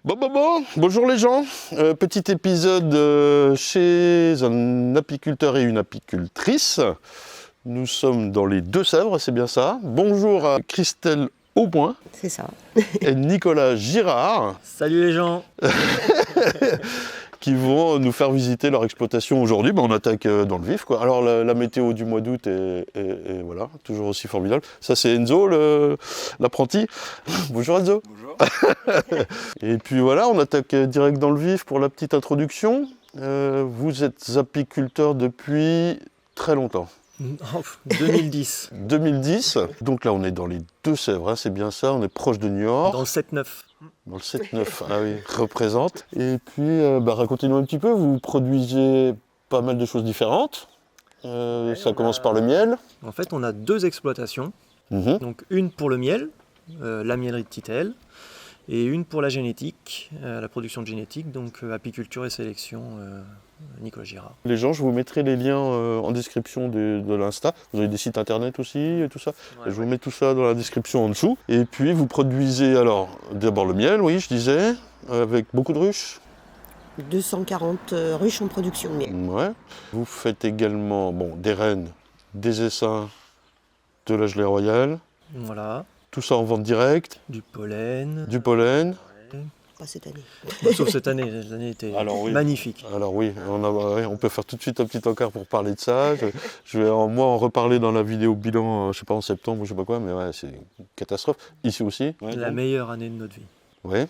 Bonjour les gens, petit épisode chez un apiculteur et une apicultrice. Nous sommes dans les Deux-Sèvres, c'est bien ça. Bonjour à Christelle Auboin. C'est ça. Et Nicolas Girard. Salut les gens. Qui vont nous faire visiter leur exploitation aujourd'hui. On attaque dans le vif, quoi. Alors la météo du mois d'août est voilà, toujours aussi formidable. Ça c'est Enzo, l'apprenti. Bonjour Enzo. Bonjour. Et puis voilà, on attaque direct dans le vif pour la petite introduction. Vous êtes apiculteur depuis très longtemps. 2010. 2010. Donc là on est dans les Deux-Sèvres, hein, c'est bien ça, on est proche de Niort. Dans le 7-9. Dans le 7-9, ah oui, représente. Et puis, racontez-nous un petit peu, vous produisez pas mal de choses différentes. Ça commence par le miel. En fait, on a deux exploitations. Mhm. Donc une pour le miel, la miellerie de Titel, et une pour la génétique, la production de génétique, donc apiculture et sélection, Nicolas Girard. Les gens, je vous mettrai les liens en description de l'Insta. Vous avez des sites internet aussi et tout ça. Ouais, Je vous mets tout ça dans la description en dessous. Et puis, vous produisez alors d'abord le miel, oui, je disais, avec beaucoup de ruches. 240 ruches en production de miel. Ouais. Vous faites également des rennes, des essaims, de la gelée royale. Voilà, Tout ça en vente directe, du pollen. du pollen. Pas cette année. Sauf cette année, l'année était Alors oui. magnifique. Alors oui, on peut faire tout de suite un petit encart pour parler de ça. Je vais en reparler dans la vidéo bilan, je sais pas en septembre ou je sais pas quoi, mais ouais, c'est une catastrophe. Ici aussi. Ouais, La meilleure année de notre vie. Ouais.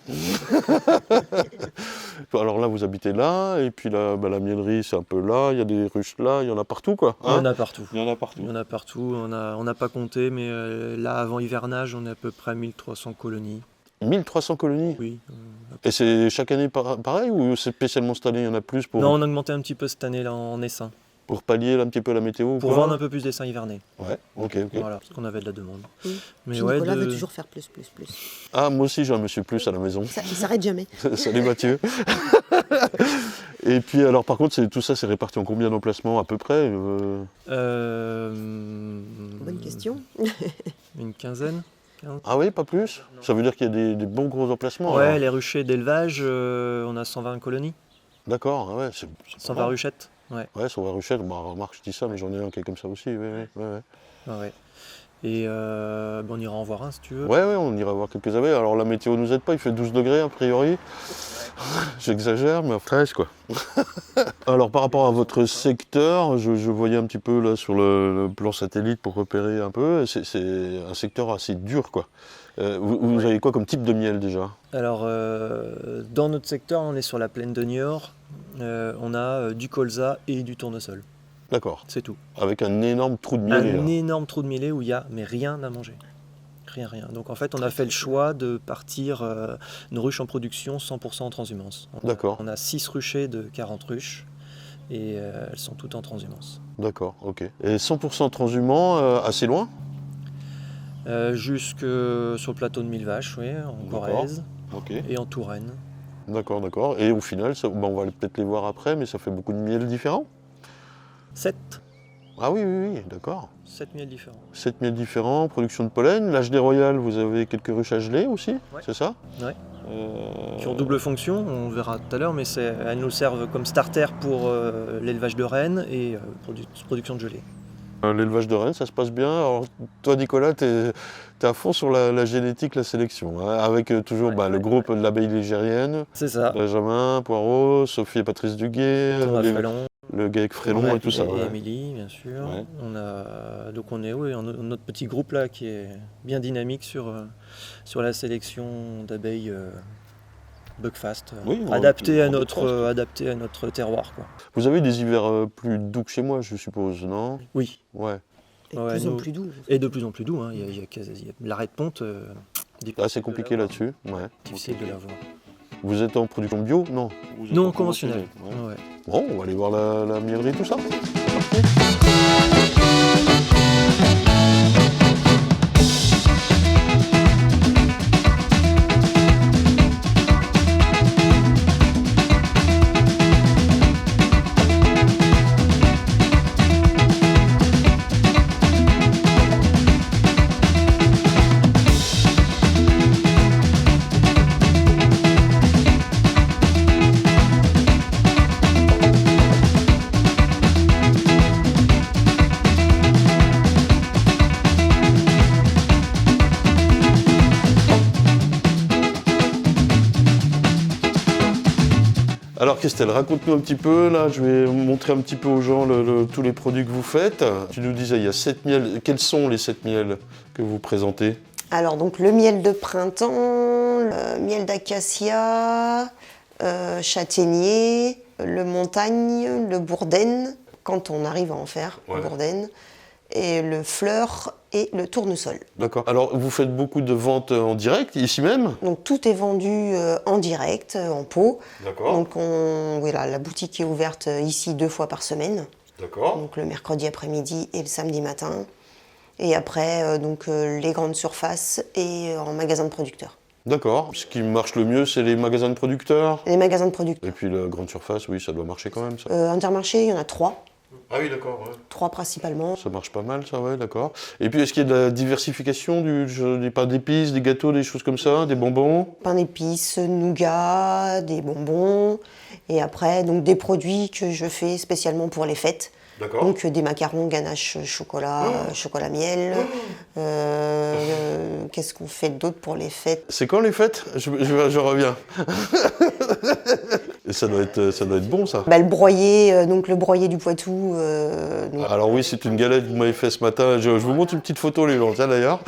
Alors là, vous habitez là, et puis là, la miellerie, c'est un peu là, il y a des ruches là, il y en a partout, quoi. Il y en a partout. Il y en a partout. Il y en a partout. On n'a pas compté, mais là, avant hivernage, on est à peu près 1300 colonies. 1300 colonies. Oui. Et c'est chaque année pareil, ou c'est spécialement cette année, il y en a plus Non, on a augmenté un petit peu cette année là en essaim. pour pallier là, un petit peu la météo ou Pour quoi vendre un peu plus d'essaims hivernés. Ouais, ok. Voilà, parce qu'on avait de la demande. Oui. Mais Puis ouais, Nicolas veut toujours faire plus. Ah, moi aussi, j'ai un monsieur plus à la maison. Il s'arrête jamais. Salut Mathieu. Et puis alors par contre tout ça c'est réparti en combien d'emplacements à peu près Bonne question. Une quinzaine. Ah oui, pas plus. Ça veut dire qu'il y a des bons gros emplacements. Ouais, alors. les ruchers d'élevage, on a 120 colonies, D'accord, ah ouais, c'est 120 ruchettes. Ouais. Ouais, sur la ruchette, remarque, je dis ça, mais j'en ai un qui est comme ça aussi. Ouais. Ouais. Et on ira en voir un si tu veux. Ouais, on ira voir quelques abeilles. Alors la météo nous aide pas, il fait 12 degrés a priori. J'exagère, mais 13 quoi. Alors par rapport à votre secteur, je voyais un petit peu là sur le plan satellite pour repérer un peu, c'est un secteur assez dur quoi. Vous avez quoi comme type de miel déjà? Alors, dans notre secteur, on est sur la plaine de Niort. On a du colza et du tournesol. D'accord. C'est tout. Avec un énorme trou de miel. Un énorme trou de mielé où il y a mais rien à manger. Rien. Donc en fait, on a fait le choix de partir une ruche en production 100% en transhumance. D'accord. On a 6 ruchers de 40 ruches et elles sont toutes en transhumance. D'accord, ok. Et 100% transhumant, assez loin? Jusque sur le plateau de Millevaches, oui, en Corrèze Ok. et en Touraine. D'accord. Et au final, on va peut-être les voir après, mais ça fait beaucoup de miel différents? 7 Ah oui, d'accord. 7 miels différents. 7 miels différents, production de pollen. La gelée royale, vous avez quelques ruches à geler aussi, Ouais. c'est ça? Ouais. Qui ont double fonction, on verra tout à l'heure, mais elles nous servent comme starter pour l'élevage de rennes et production de gelée. L'élevage de rennes, ça se passe bien. Alors, toi, Nicolas, t'es à fond sur la génétique, la sélection, hein, avec toujours le groupe de l'abeille ligérienne, C'est ça. Benjamin, Poirot, Sophie et Patrice Duguay, Thomas Frélon, le GAEC Frélon et tout ça. et Ouais. Émilie, bien sûr. Ouais. On est notre petit groupe là qui est bien dynamique sur la sélection d'abeilles Buckfast, Oui, adapté à Buckfast. adapté à notre terroir, quoi. Vous avez des hivers plus doux que chez moi, je suppose, non? Oui, Ouais. Et de Ouais, plus en nous- plus doux. et de plus en plus doux. Hein. Il y a l'arrêt de ponte. Ah, c'est compliqué là-dessus. Ouais. Difficile de l'avoir. Vous êtes en production bio? Non. Vous êtes Non en conventionnel. ouais. Ouais. Bon, on va aller voir la miellerie, tout ça. Alors Christelle, raconte-nous un petit peu, là, je vais montrer un petit peu aux gens tous les produits que vous faites. Tu nous disais, il y a 7 miels. Quels sont les 7 miels que vous présentez? Alors, donc, le miel de printemps, le miel d'acacia, châtaignier, le montagne, le bourdaine, quand on arrive à en faire, Ouais. bourdaine, et le fleur et le tournesol. D'accord. Alors, vous faites beaucoup de ventes en direct, ici même? Donc, tout est vendu en direct, en pot. D'accord. Donc, voilà, la boutique est ouverte ici 2 fois par semaine. D'accord. Donc, le mercredi après-midi et le samedi matin. Et après, les grandes surfaces et en magasin de producteurs. D'accord. Ce qui marche le mieux, c'est les magasins de producteurs. Les magasins de producteurs. Et puis la grande surface, oui, ça doit marcher quand même, ça. Intermarché, il y en a 3. Ah oui, d'accord, ouais. 3 principalement. Ça marche pas mal, ça, ouais, d'accord. Et puis, est-ce qu'il y a de la diversification, des pains d'épices, des gâteaux, des choses comme ça, des bonbons? Pain d'épices, nougat, des bonbons. Et après, donc des produits que je fais spécialement pour les fêtes. D'accord. Donc des macarons, ganache, chocolat, chocolat miel. Qu'est-ce qu'on fait d'autre pour les fêtes? C'est quand les fêtes? Je reviens. Et ça doit être bon, ça. Le broyer, donc le broyer du Poitou. Alors oui, c'est une galette que vous m'avez fait ce matin. Je vous montre une petite photo, les gens, tiens, d'ailleurs.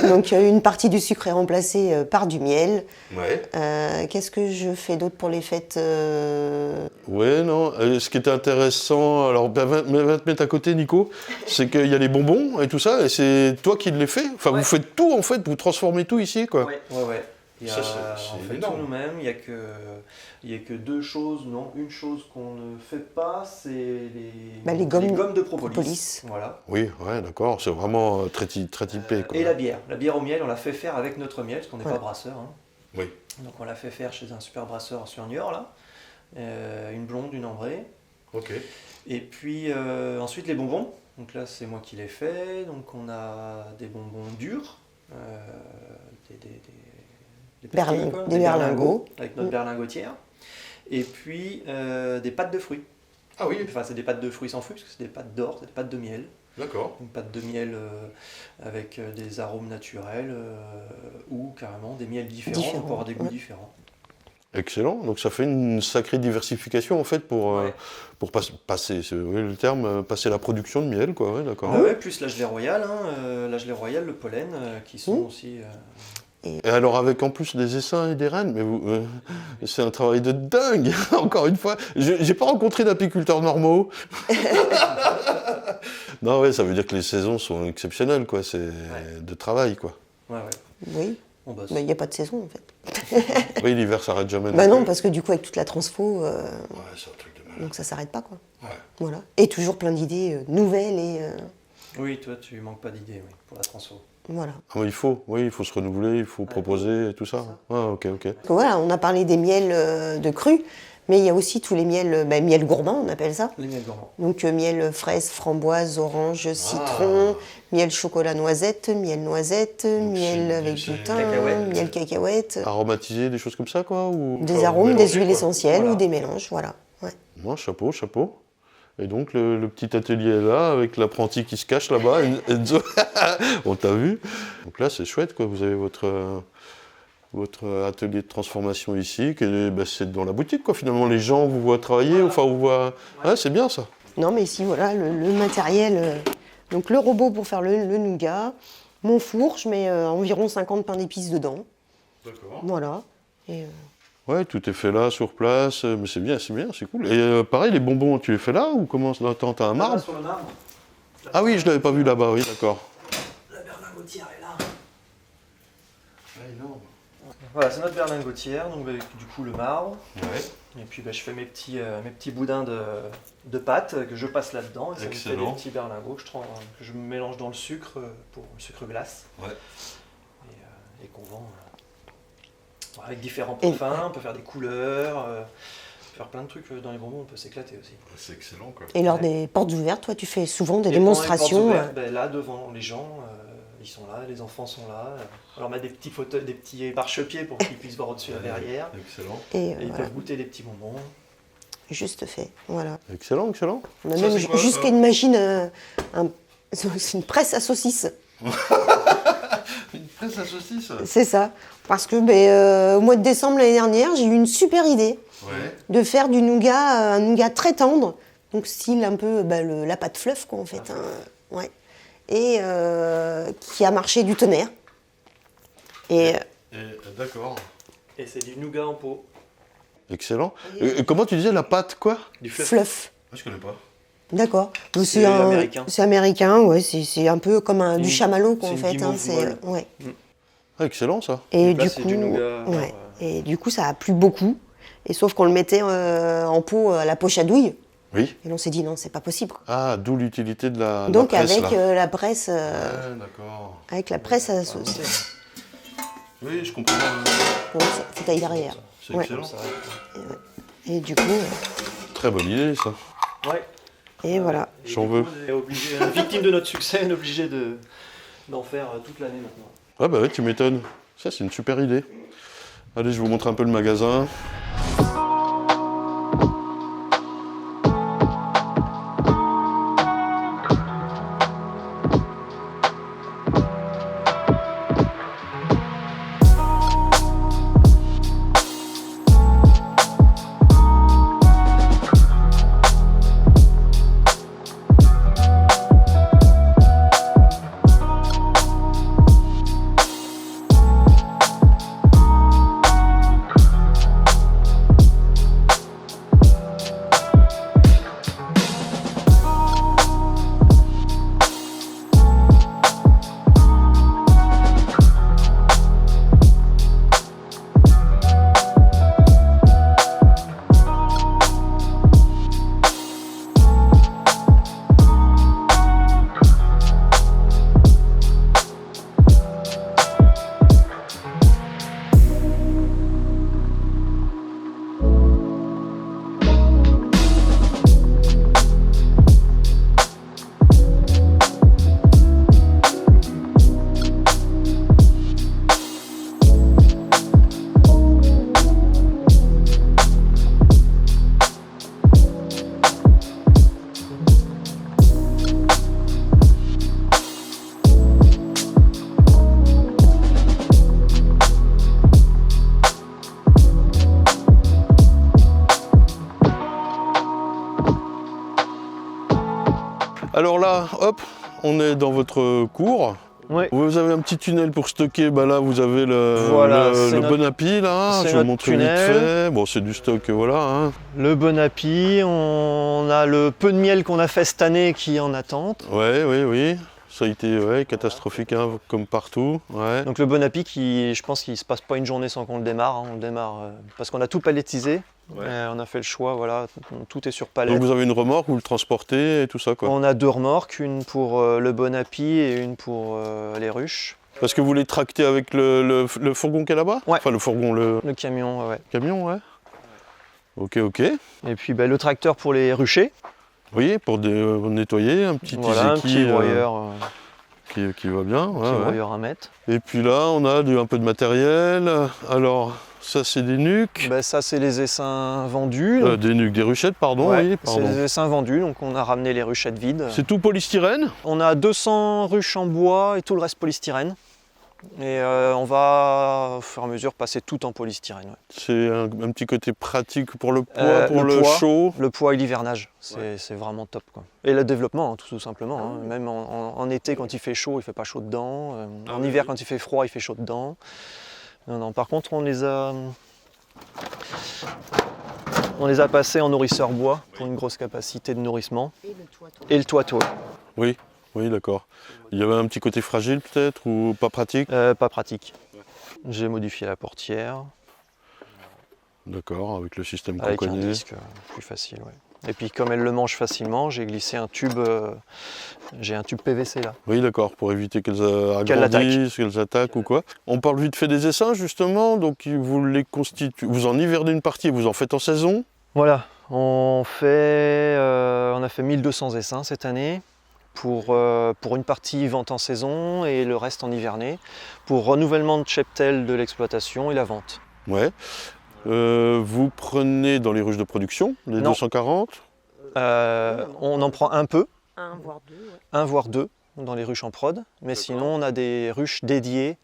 Donc une partie du sucre est remplacée par du miel. Ouais. Qu'est-ce que je fais d'autre pour les fêtes? Ouais, non. Ce qui était intéressant, alors va te mettre à côté, Nico, c'est qu'il y a les bonbons et tout ça, et c'est toi qui les fais. Enfin, vous faites tout, en fait, vous transformez tout ici, quoi. Ouais. Il y a, Ça, c'est on fait énorme. tout nous-mêmes. Il y a que 2 choses, non, une chose qu'on ne fait pas, c'est les gommes de propolis. propolis. Voilà. Oui, ouais, d'accord. C'est vraiment très typé, quoi. Et la bière. La bière au miel, on l'a fait faire avec notre miel, parce qu'on n'est Voilà. pas brasseur. Hein. Oui. Donc on l'a fait faire chez un super brasseur sur Niort, là. Une blonde, une ambrée. Ok. Et puis ensuite les bonbons. Donc là c'est moi qui les fais. Donc on a des bonbons durs, des pastilles, quoi, Des berlingots. avec notre berlingotière. Et puis des pâtes de fruits. Ah oui, Enfin c'est des pâtes de fruits sans fruits parce que c'est des pâtes d'or, c'est des pâtes de miel. d'accord. Une pâte de miel avec des arômes naturels ou carrément des miels différents pour avoir des goûts différents. Excellent. Donc ça fait une sacrée diversification, en fait, pour passer, c'est le terme, passer la production de miel, quoi. Ouais, d'accord. Ouais, plus la gelée royale, la gelée royale, le pollen, qui sont aussi... Et alors avec en plus des essaims et des rennes, mais c'est un travail de dingue, encore une fois. J'ai pas rencontré d'apiculteurs normaux. Non, ouais, ça veut dire que les saisons sont exceptionnelles, quoi. C'est de travail, quoi. Ouais. Oui. On bosse. Il n'y a pas de saison en fait. Oui, l'hiver s'arrête jamais. Non, parce que du coup avec toute la transfo, Ouais, c'est un truc de malade. donc ça s'arrête pas quoi. Ouais. Voilà. Et toujours plein d'idées nouvelles et Oui, toi, tu manques pas d'idées pour la transfo. voilà. Ah, mais il faut se renouveler, il faut proposer et tout ça. Ah, ok. Donc voilà, on a parlé des miels de cru, mais il y a aussi tous les miels, miel gourmand on appelle ça. Les miels gourmands. Donc miel fraise, framboise, orange, citron, miel chocolat noisette, miel noisette, miel avec du thym, cacahuète. miel cacahuète, Aromatisé, des choses comme ça, quoi, ou des arômes, des huiles essentielles Voilà. ou des mélanges, voilà. Ouais. Moi, chapeau. Et donc, le petit atelier est là, avec l'apprenti qui se cache là-bas. Enzo. On t'a vu. Donc là, c'est chouette, quoi. Vous avez votre atelier de transformation ici, c'est dans la boutique, quoi. Finalement, les gens vous voient travailler, enfin, vous voient... Ouais, c'est bien, ça. Non, mais ici, voilà, le matériel. Donc, le robot pour faire le nougat. Mon four, je mets environ 50 pains d'épices dedans. D'accord. Voilà. Et, Ouais, tout est fait là, sur place. Mais c'est bien, c'est cool. Et pareil, les bonbons, tu les fais là ou comment? Attends, t'as un marbre? Sur le marbre, Ah oui, je l'avais pas vu là-bas, oui, d'accord. la berlingotière est là. énorme. Voilà, c'est notre berlingotière, donc avec du coup le marbre. Ouais. Et puis je fais mes petits boudins de pâte que je passe là-dedans. Et ça me fait Excellent. des petits berlingots que je mélange dans le sucre pour le sucre glace. Ouais. Et qu'on vend avec différents parfums. On peut faire des couleurs, faire plein de trucs dans les bonbons. On peut s'éclater aussi. C'est excellent, quoi. lors des portes ouvertes, toi, tu fais souvent des Et pendant les portes démonstrations. ouvertes, là devant les gens, ils sont là, les enfants sont là. Alors on met des petits fauteuils, des petits marchepieds pour qu'ils puissent voir au-dessus derrière. Excellent. Et Et ils voilà, peuvent goûter les petits bonbons. juste fait. Voilà. Excellent. On a Ça, même c'est quoi, jusqu'à ça une machine, c'est une presse à saucisses. Une presse à saucisse. C'est ça. Parce que au mois de décembre l'année dernière, j'ai eu une super idée. Ouais. de faire du nougat, un nougat très tendre, donc style un peu la pâte fluff quoi en fait. Hein. Ouais. Et qui a marché du tonnerre. Et D'accord. Et c'est du nougat en pot. Excellent. Et comment tu disais la pâte quoi? Du fluff. fluff. Ah, je connais pas. D'accord. C'est américain. C'est américain, ouais. C'est un peu comme du chamallow quoi, en c'est une fait. Hein, guimauve molle. ouais. Ah, excellent ça. Et Donc là, du c'est coup, du nougat, ouais. Et du coup, ça a plu beaucoup. Et sauf qu'on le mettait en pot à la poche à douille. Oui. Et on s'est dit non, c'est pas possible. Quoi. Ah, d'où l'utilité de la Donc presse, avec là. la presse, Ouais, d'accord. avec la presse, Oui, je comprends. c'est taille derrière. C'est Ouais. excellent. Et du coup, Très bonne idée ça. Ouais. et voilà. J'en veux. On est obligé, victime de notre succès, on est obligé d'en faire toute l'année maintenant. Ah bah ouais, tu m'étonnes. Ça, c'est une super idée. Allez, je vous montre un peu le magasin. Alors là, hop, on est dans votre cour. Ouais. Vous avez un petit tunnel pour stocker, bah là vous avez Voilà, le c'est notre- bon appui là, c'est je vais vous notre montrer vite tunnel. fait. Bon c'est du stock, voilà. Hein. Le bon appui, on a le peu de miel qu'on a fait cette année qui est en attente. Ouais, oui. Ça a été catastrophique hein, comme partout. Ouais. Donc le bon appui, je pense qu'il ne se passe pas une journée sans qu'on le démarre. Hein. On le démarre parce qu'on a tout palettisé. Ouais. On a fait le choix, voilà, tout est sur palette. Donc vous avez une remorque, vous le transportez et tout ça quoi. On a 2 remorques, une pour le bon appui et une pour les ruches. Parce que vous les tractez avec le fourgon qui est là-bas? Ouais. Enfin le fourgon, le Le camion, ouais. camion, ouais. Ok. Et puis le tracteur pour les ruchers. Oui, pour nettoyer, un petit Voilà, un Izeki, petit broyeur, qui va bien. un ouais, petit ouais. broyeur à mettre. Et puis là, on a un peu de matériel. Alors, ça c'est des nuques. Ben, ça, c'est les essaims vendus. Des nuques, des ruchettes, pardon. Ouais, Oui, c'est pardon. les essaims vendus, donc on a ramené les ruchettes vides. C'est tout polystyrène? On a 200 ruches en bois et tout le reste polystyrène. Et on va au fur et à mesure passer tout en polystyrène. Ouais. C'est un petit côté pratique pour le poids, pour le le poids. chaud. Le poids et l'hivernage, c'est vraiment top, quoi. Et le développement, hein, tout simplement. Hein. Même en été, quand il fait chaud, il fait pas chaud dedans. En hiver, quand il fait froid, il fait chaud dedans. Non, par contre, on les a passés en nourrisseur bois pour une grosse capacité de nourrissement. Et le toit. Oui, d'accord. Il y avait un petit côté fragile peut-être ou pas pratique? Pas pratique. J'ai modifié la portière D'accord, avec le système qu'on avec un connaît. disque plus facile. Ouais. Et puis comme elle le mange facilement, j'ai glissé un tube, j'ai un tube PVC là. Oui, d'accord, pour éviter qu'elles Qu'elles agrandissent, qu'elles attaquent ou quoi. On parle vite fait des essaims justement, donc vous les constituez, vous en hivernez une partie et vous en faites en saison. Voilà, on a fait 1200 essaims cette année pour une partie vente en saison et le reste en hiverné, pour renouvellement de cheptel de l'exploitation et la vente. Ouais. Vous prenez dans les ruches de production, les Non. 240? On en prend un peu, Un voire deux. un voire deux dans les ruches en prod, mais sinon on a des ruches dédiées,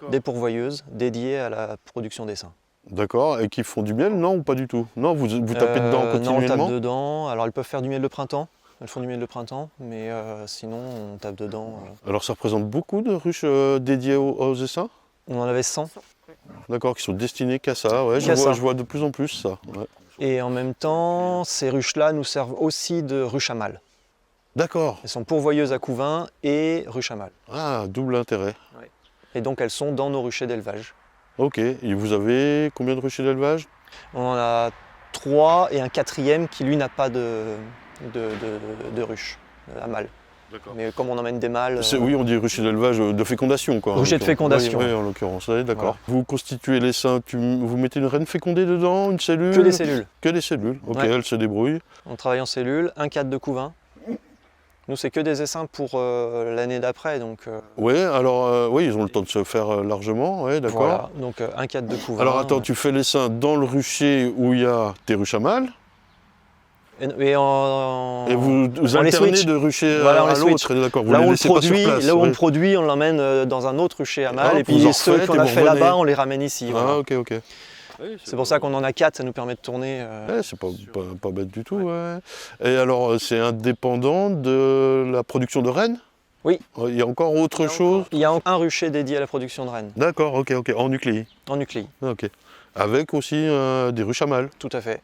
des pourvoyeuses dédiées à la production d'essaims. D'accord. Et qui font du miel, non ou pas du tout? Non, vous tapez dedans Non, on continuellement? tape dedans. Alors, elles peuvent faire du miel de printemps. Elles font du miel de printemps, mais sinon, on tape dedans. Alors ça représente beaucoup de ruches dédiées aux essaims? On en avait 100. D'accord, qui sont destinées qu'à ça. Ouais, Qu'à ça. je vois de plus en plus ça. Ouais. Et en même temps, ces ruches-là nous servent aussi de ruches à mâle. D'accord. Elles sont pourvoyeuses à couvain et ruches à mâle. Ah, double intérêt. Et donc, elles sont dans nos ruchers d'élevage. Ok. Et vous avez combien de ruchers d'élevage? On en a 3 et un 4e qui, lui, n'a pas de ruche à mâle. D'accord. Mais comme on emmène des mâles... Oui, on dit rucher d'élevage de fécondation, quoi. Rucher de fécondation. Oui, en l'occurrence, ouais, d'accord. Voilà. Vous constituez l'essaim, vous mettez une reine fécondée dedans, une cellule? Que des cellules. Que des cellules, ok, Ouais. elle se débrouille. On travaille en cellule, un cadre de couvain. Nous, c'est que des essaims pour l'année d'après. Donc, Ouais, alors, oui, ils ont le temps de se faire largement, ouais, d'accord. voilà. Donc, un cadre de couvain. Alors attends, tu fais l'essaim dans le rucher où il y a tes ruches à mâle, Et et vous on les alternez switch. de rucher Voilà, on à les l'autre, switch. d'accord, vous Là les où on le laissez pas sur produit, place. là où on ouais. le produit, on l'emmène dans un autre rucher à mâle. Ah, et vous en puis ceux refaites qu'on et a vous fait revenez. là-bas, on les ramène ici. Ah, Voilà. ok, ok. C'est pour ça qu'on en a 4, ça nous permet de tourner. Ouais, c'est pas bête du tout, ouais. Et alors, c'est indépendant de la production de rennes? Oui. Il y a encore autre chose? Il y a un rucher dédié à la production de rennes, D'accord, ok, en nucléi. en nucléi, Ok. Avec aussi des ruches à mâle. tout à fait.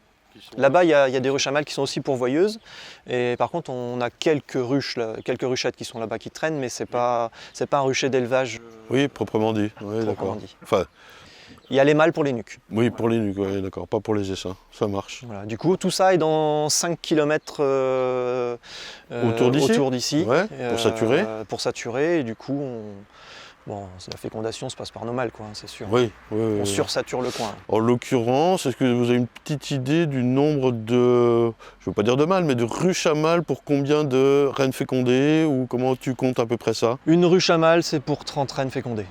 Là-bas, il y a des ruches à mâle qui sont aussi pourvoyeuses. Et par contre, on a quelques ruches, quelques ruchettes qui sont là-bas qui traînent, mais c'est pas un rucher d'élevage Oui, proprement dit. Ouais, proprement d'accord. dit. Enfin, Il y a les mâles pour les nuques. oui, pour les nuques, ouais, d'accord, pas pour les essaims. Ça marche. Voilà. Du coup, tout ça est dans 5 km Autour d'ici Ouais, pour saturer. Pour saturer, et du coup, la fécondation se passe par nos mâles, quoi, hein, c'est sûr. Oui, On sursature le coin. En l'occurrence, est-ce que vous avez une petite idée du nombre de, je veux pas dire de mâles, mais de ruches à mâles pour combien de rennes fécondées, ou comment tu comptes à peu près ça? Une ruche à mâle, c'est pour 30 rennes fécondées.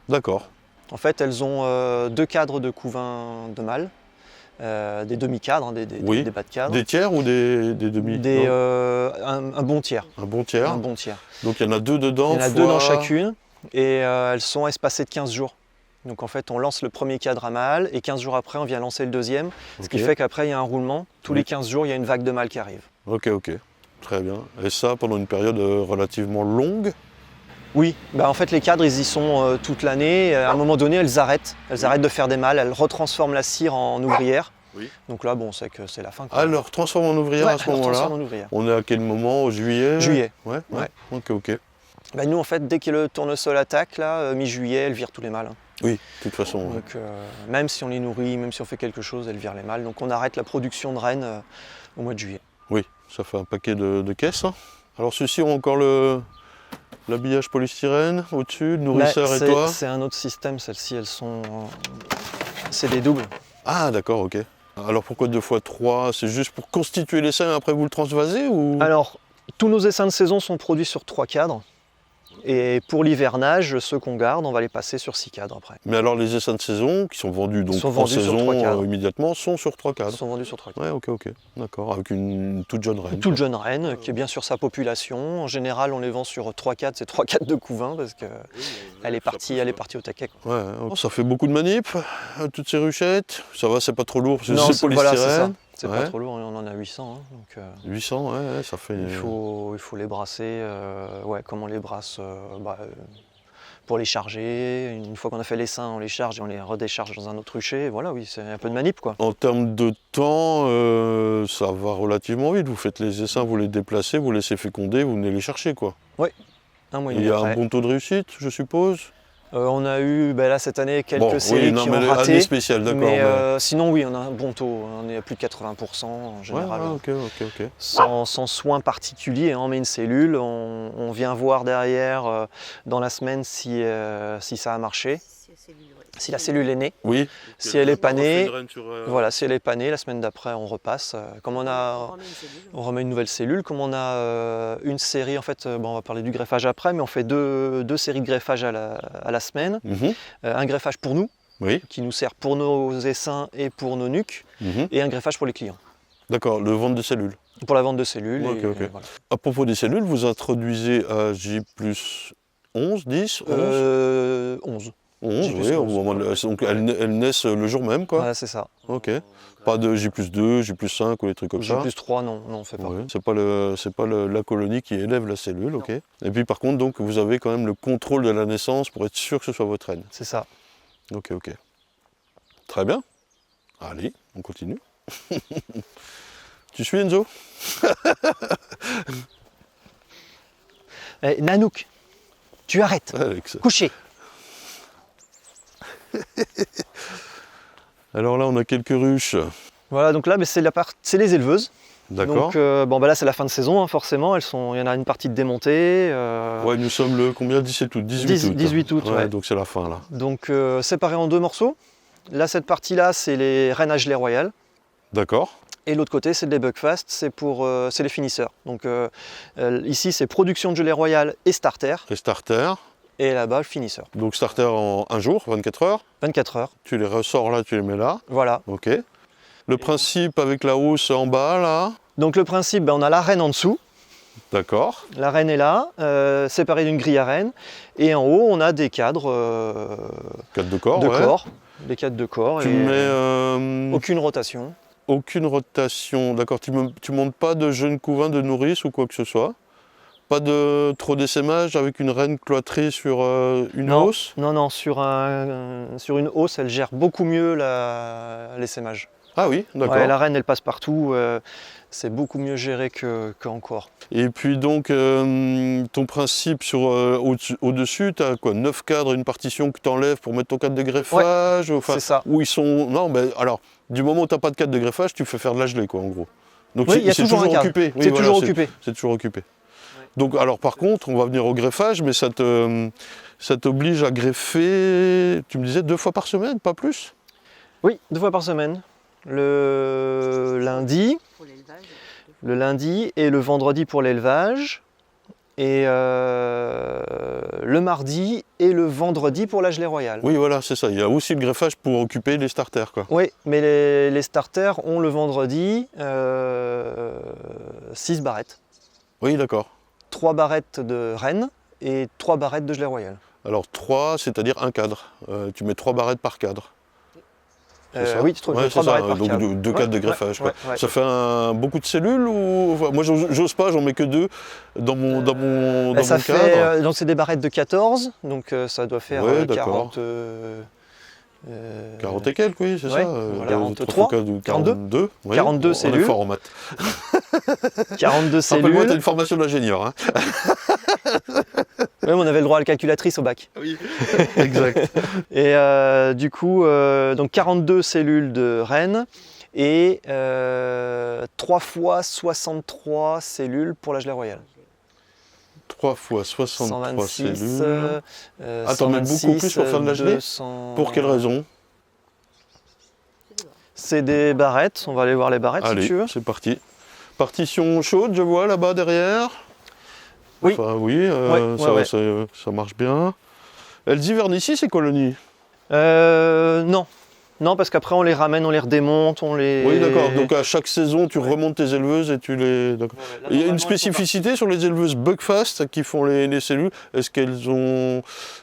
D'accord. En fait, elles ont 2 cadres de couvain de mâles, des demi-cadres, hein, Oui. des bas de cadre. Des tiers ou des demi? Non Un bon tiers. Un bon tiers. Un bon tiers. Donc il y en a 2 dedans. Il y en a 2 dans chacune, et elles sont espacées de 15 jours. Donc en fait, on lance le premier cadre à mâle, et 15 jours après, on vient lancer le deuxième. Ce qui Ok. fait qu'après, il y a un roulement. Tous les 15 jours, il y a une vague de mâles qui arrive. Ok, ok. Très bien. Et ça pendant une période relativement longue? Oui, en fait, les cadres, ils y sont toute l'année. À un moment donné, elles arrêtent. Elles arrêtent de faire des mâles. Elles retransforment la cire en ouvrière. Oui. Donc là, on sait que c'est la fin, quoi. Ah, elle leur transforme en ouvrière Ouais, à ce elles moment-là? retransforment en ouvrière. On est à quel moment? Au juillet? Juillet. Ouais, ouais. Ouais. Ok, ok. Nous, en fait, dès que le tournesol attaque, là, mi-juillet, elles virent tous les mâles, hein. Oui, de toute façon. Ouais. Donc, même si on les nourrit, même si on fait quelque chose, elles virent les mâles. Donc, on arrête la production de rennes au mois de juillet. Oui, ça fait un paquet de caisses, hein. Alors ceux-ci ont encore l'habillage polystyrène au-dessus, le nourrisseur et toi? C'est un autre système, celles-ci, elles sont... c'est des doubles. Ah d'accord, ok. Alors pourquoi 2 fois 3? C'est juste pour constituer l'essaim et après vous le transvasez ou? Alors, tous nos essaims de saison sont produits sur 3 cadres. Et pour l'hivernage, ceux qu'on garde, on va les passer sur 6 cadres après. Mais alors les essaims de saison qui sont vendus donc Sont en vendus sur saison 3 cadres. immédiatement sont sur 3 Ils cadres. sont vendus sur 3 cadres. Ouais, ok, ok. D'accord, avec une toute jeune reine. Toute jeune reine, qui est bien sur sa population. En général, on les vend sur 3 cadres, c'est 3 cadres de couvain, parce qu'elle est partie au taquet, quoi. Ouais, ok. Ça fait beaucoup de manip, toutes ces ruchettes. Ça va, c'est pas trop lourd parce que Non, c'est voilà, c'est ça. polystyrène. C'est Ouais. pas trop lourd, on en a 800. Hein, donc, 800, ouais, ça fait. il faut les brasser, comme on les brasse pour les charger. Une fois qu'on a fait les seins, on les charge et on les redécharge dans un autre rucher. Voilà, oui, c'est un peu de manip, quoi. En termes de temps, ça va relativement vite. Vous faites les essaims, vous les déplacez, vous laissez féconder, vous venez les chercher, quoi. Un mois et Il demi y a après. un bon taux de réussite, je suppose. On a eu là cette année quelques Bon, séries oui, non, qui mais ont année raté. spéciale, d'accord. Mais mais- sinon, oui, on a un bon taux. On est à plus de 80% en Ouais, général. ouais, ok. Sans soin particulier, hein. On met une cellule, on vient voir derrière dans la semaine si ça a marché, si la cellule est née. Oui. Si elle est pas née, Voilà. voilà, si elle est pas née, la semaine d'après on repasse. Comme on remet une nouvelle cellule, comme on a une série, en fait, on va parler du greffage après, mais on fait deux séries de greffage à la semaine. Un greffage pour nous, Oui. qui nous sert pour nos essaims et pour nos nuques, Mhm. et un greffage pour les clients, D'accord, le vente de cellules. pour la vente de cellules. Ok, et ok. voilà. À propos des cellules, vous introduisez à J plus 11, 10, 11 11. J+11, oui, au moment donc elles naissent le jour même, quoi. Voilà, c'est ça. Ok. Pas de J+2, J+5 ou des trucs comme ça. J+3, non, on fait pas. Ouais, c'est pas, la colonie qui élève la cellule, ok. Et puis par contre, donc, vous avez quand même le contrôle de la naissance pour être sûr que ce soit votre reine. C'est ça. Ok, ok. Très bien. Allez, on continue. Tu suis Enzo? Nanook, tu arrêtes. Alex. Coucher. Alors là, on a quelques ruches. Voilà, donc là, c'est les éleveuses. D'accord. Donc là, c'est la fin de saison, hein, forcément. Il y en a une partie de démontée. Ouais, nous sommes le combien? 17 août? 18 août. 18 août, ouais. Donc c'est la fin là. Donc séparé en 2 morceaux. Là, cette partie-là, c'est les reines à gelée royale. D'accord. Et l'autre côté, c'est des Buckfast, c'est les finisseurs. Donc ici, c'est production de gelée royale et starter. Et starter. Et là-bas, le finisseur. Donc starter en un jour, 24 heures. 24 heures. Tu les ressors là, tu les mets là. Voilà. Ok. Le principe avec la hausse en bas là. Donc le principe, on a la reine en dessous. D'accord. La reine est là, séparée d'une grille à reine. Et en haut, on a des cadres Cadre de corps. de ouais. corps. Des cadres de corps. Tu et mets aucune rotation. aucune rotation. D'accord. Tu montes pas de jeune couvain de nourrice ou quoi que ce soit. Pas de trop d'essaimage avec une reine cloîtrée sur une Non, hausse. non, sur une hausse, elle gère beaucoup mieux l'essaimage. Ah oui, d'accord. Ouais, la reine, elle passe partout. C'est beaucoup mieux géré qu'en corps. Et puis donc, ton principe au-dessus, tu as quoi, 9 cadres, une partition que tu enlèves pour mettre ton cadre de greffage enfin, c'est ça. Où ils sont. Non, ben alors, du moment où tu n'as pas de cadre de greffage, tu fais faire de la gelée, quoi, en gros. Donc Oui, il y a c'est toujours un cadre. occupé. Oui, C'est voilà, toujours occupé. C'est toujours occupé. Donc, alors par contre, on va venir au greffage, mais ça t'oblige à greffer, tu me disais, 2 fois par semaine, pas plus? Oui, 2 fois par semaine. Le lundi et le vendredi pour l'élevage. Et le mardi et le vendredi pour la gelée royale. Oui, voilà, c'est ça. Il y a aussi le greffage pour occuper les starters, quoi. Oui, mais les starters ont le vendredi 6 barrettes. Oui, d'accord. 3 barrettes de reine et 3 barrettes de gelée royale. Alors 3, c'est-à-dire un cadre. Tu mets 3 barrettes par cadre. C'est ça Oui, tu trouves ouais, 3 ça. barrettes par Donc cadre. 2 cadres de greffage. Quoi. Ouais. Ça fait beaucoup de cellules ou... Enfin, moi, j'ose pas, j'en mets que 2 dans mon ça cadre. fait, donc c'est des barrettes de 14, donc ça doit faire Ouais, 40... 40 et quelques, oui, c'est ouais, ça. 43, 42. Oui. 42 On cellules. est fort en maths. 42 Rappelle-moi, tu as cellules. une formation d'ingénieur. Hein. Ouais, on avait le droit à la calculatrice au bac. Oui, exact. Et du coup, donc 42 cellules de reine et 3 fois 63 cellules pour la gelée royale. 3 fois 63 126, cellules. T'en mets beaucoup plus pour faire de la gelée 200... Pour quelle raison? C'est des barrettes, on va aller voir les barrettes Allez, si tu veux. c'est parti. Partition chaude, je vois là-bas derrière. Oui. Enfin, oui, ça marche bien. Elles hivernent ici, ces colonies? Non. Non, parce qu'après on les ramène, on les redémonte, on les... Oui, d'accord. Donc à chaque saison, tu remontes tes éleveuses et tu les... D'accord. Ouais, là, Il y a une normalement, spécificité sur les éleveuses Buckfast qui font les cellules. Est-ce qu'elles ont...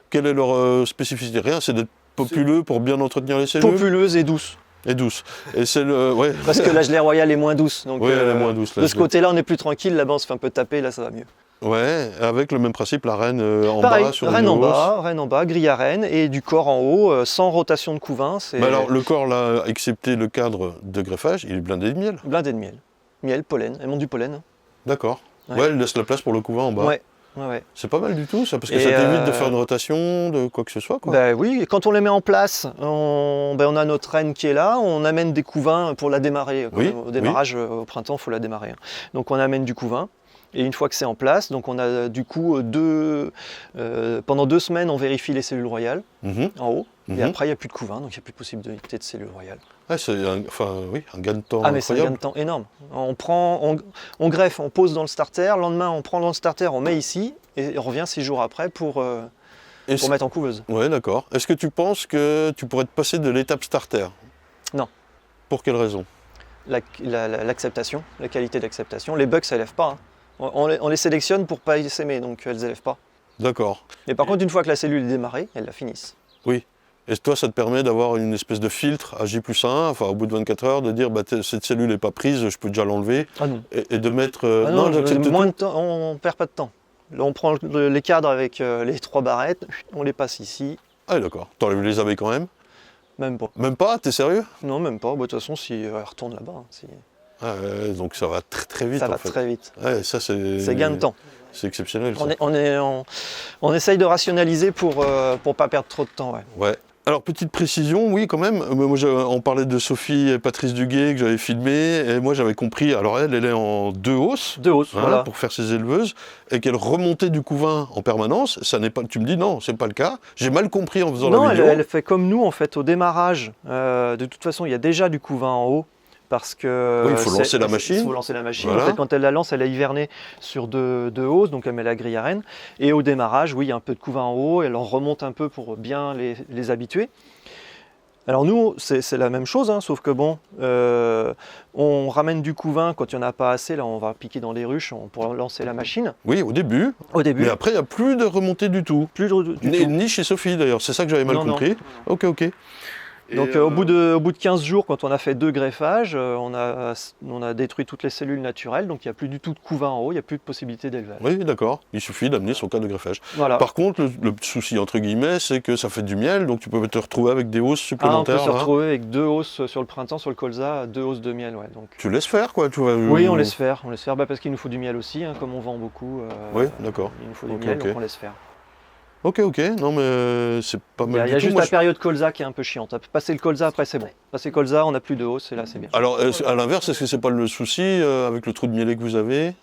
Quelle est leur spécificité? Rien, c'est d'être populeux pour bien entretenir les cellules. populeuse et douce. Et douce. Et c'est le... Ouais. Parce que la gelée royale est moins douce. Donc, Oui, elle est moins douce, la de ce gelée. côté-là, on est plus tranquille. Là-bas, on se fait un peu taper. Là, ça va mieux. Ouais, avec le même principe, la reine en Pareil, bas sur reine une en hausse. bas, grille à reine et du corps en haut, sans rotation de couvain. C'est Mais alors, le corps, là, excepté le cadre de greffage, il est blindé de miel. blindé de miel. Miel, pollen. Elles montent du pollen. D'accord. Ouais. Ouais, elle laisse la place pour le couvain en bas. Ouais. C'est pas mal du tout, ça, parce que Et ça t'évite de faire une rotation, de quoi que ce soit, quoi. Ben oui, et quand on les met en place, on a notre reine qui est là, on amène des couvains pour la démarrer. Oui, Au démarrage, au printemps, il faut la démarrer. Donc on amène du couvain. Et une fois que c'est en place, donc on a du coup pendant 2 semaines, on vérifie les cellules royales Mhm. en haut. Mhm. Et après, il n'y a plus de couvain, donc il n'y a plus de possibilité de cellules royales. Ouais, c'est un gain de temps Ah, mais c'est un gain incroyable. de temps énorme. On greffe, on pose dans le starter, le lendemain, on prend dans le starter, on met ici, et on revient 6 jours après pour mettre en couveuse. Ouais, d'accord. Est-ce que tu penses que tu pourrais te passer de l'étape starter? Non. Pour quelle raison? L'acceptation, la qualité d'acceptation. Les bucks, ça n'élève pas. Hein. On les sélectionne pour ne pas s'aimer, donc elles n'élèvent pas. D'accord. Mais par contre, une fois que la cellule est démarrée, elles la finissent. Oui. Et toi, ça te permet d'avoir une espèce de filtre à J+1, enfin au bout de 24 heures, de dire cette cellule n'est pas prise, je peux déjà l'enlever. Ah non. Et de mettre. Ah non, j'accepte moins tout. de temps, on ne perd pas de temps. Là, on prend les cadres avec les 3 barrettes, on les passe ici, Ah, d'accord. T'enlèves les abeilles quand même? même pas. Même pas? T'es sérieux? Non, même pas. Bah, de toute façon, si elle retourne là-bas, hein, Ah, ouais, donc ça va très très vite ça en va fait. très vite. Ouais, ça c'est C'est gain de temps. C'est exceptionnel ça. On essaye de rationaliser pour pas perdre trop de temps. Ouais. Ouais. Alors petite précision, oui quand même, moi on parlait de Sophie et Patrice Duguay que j'avais filmé, et moi j'avais compris, alors elle est en 2 hausses, 2 hausses, hein, voilà. pour faire ses éleveuses, et qu'elle remontait du couvain en permanence, ça n'est pas, tu me dis non, c'est pas le cas, j'ai mal compris en faisant Non, la vidéo. elle fait comme nous en fait au démarrage. De toute façon, il y a déjà du couvain en haut. Parce que Oui, il faut lancer la machine. Il faut lancer la machine. Voilà. En fait, quand elle la lance, elle a hiverné sur 2 hausses, donc elle met la grille à reine. Et au démarrage, oui, il y a un peu de couvain en haut, elle en remonte un peu pour bien les habituer. Alors nous, c'est la même chose, hein, sauf que bon, on ramène du couvain quand il n'y en a pas assez, là on va piquer dans les ruches pour lancer la machine. Oui, au début, Au début, mais après il n'y a plus de remontée du tout. plus du tout. Ni chez Sophie d'ailleurs, c'est ça que j'avais mal Non, non. compris. Ok. Donc Et, au bout de 15 jours, quand on a fait 2 greffages, on a détruit toutes les cellules naturelles, donc il n'y a plus du tout de couvain en haut, il n'y a plus de possibilité d'élevage. Oui, d'accord, il suffit d'amener son cas de greffage. Voilà. Par contre, le souci entre guillemets, c'est que ça fait du miel, donc tu peux te retrouver avec des hausses On supplémentaires. peut se là. retrouver avec 2 hausses sur le printemps, sur le colza, 2 hausses de miel. Ouais, donc. Tu laisses faire quoi, tu vois. Oui, on laisse faire, parce qu'il nous faut du miel aussi, hein, comme on vend beaucoup. Oui, d'accord. Il nous faut du Ok, miel, ok. donc on laisse faire. Ok, non mais c'est pas Il y mal a, du il y a tout. juste Moi, la période colza qui est un peu chiante. Passer le colza, après c'est bon. Passer colza, on n'a plus de hausse et là c'est bien. Alors, à l'inverse, est-ce que c'est pas le souci avec le trou de mielet que vous avez,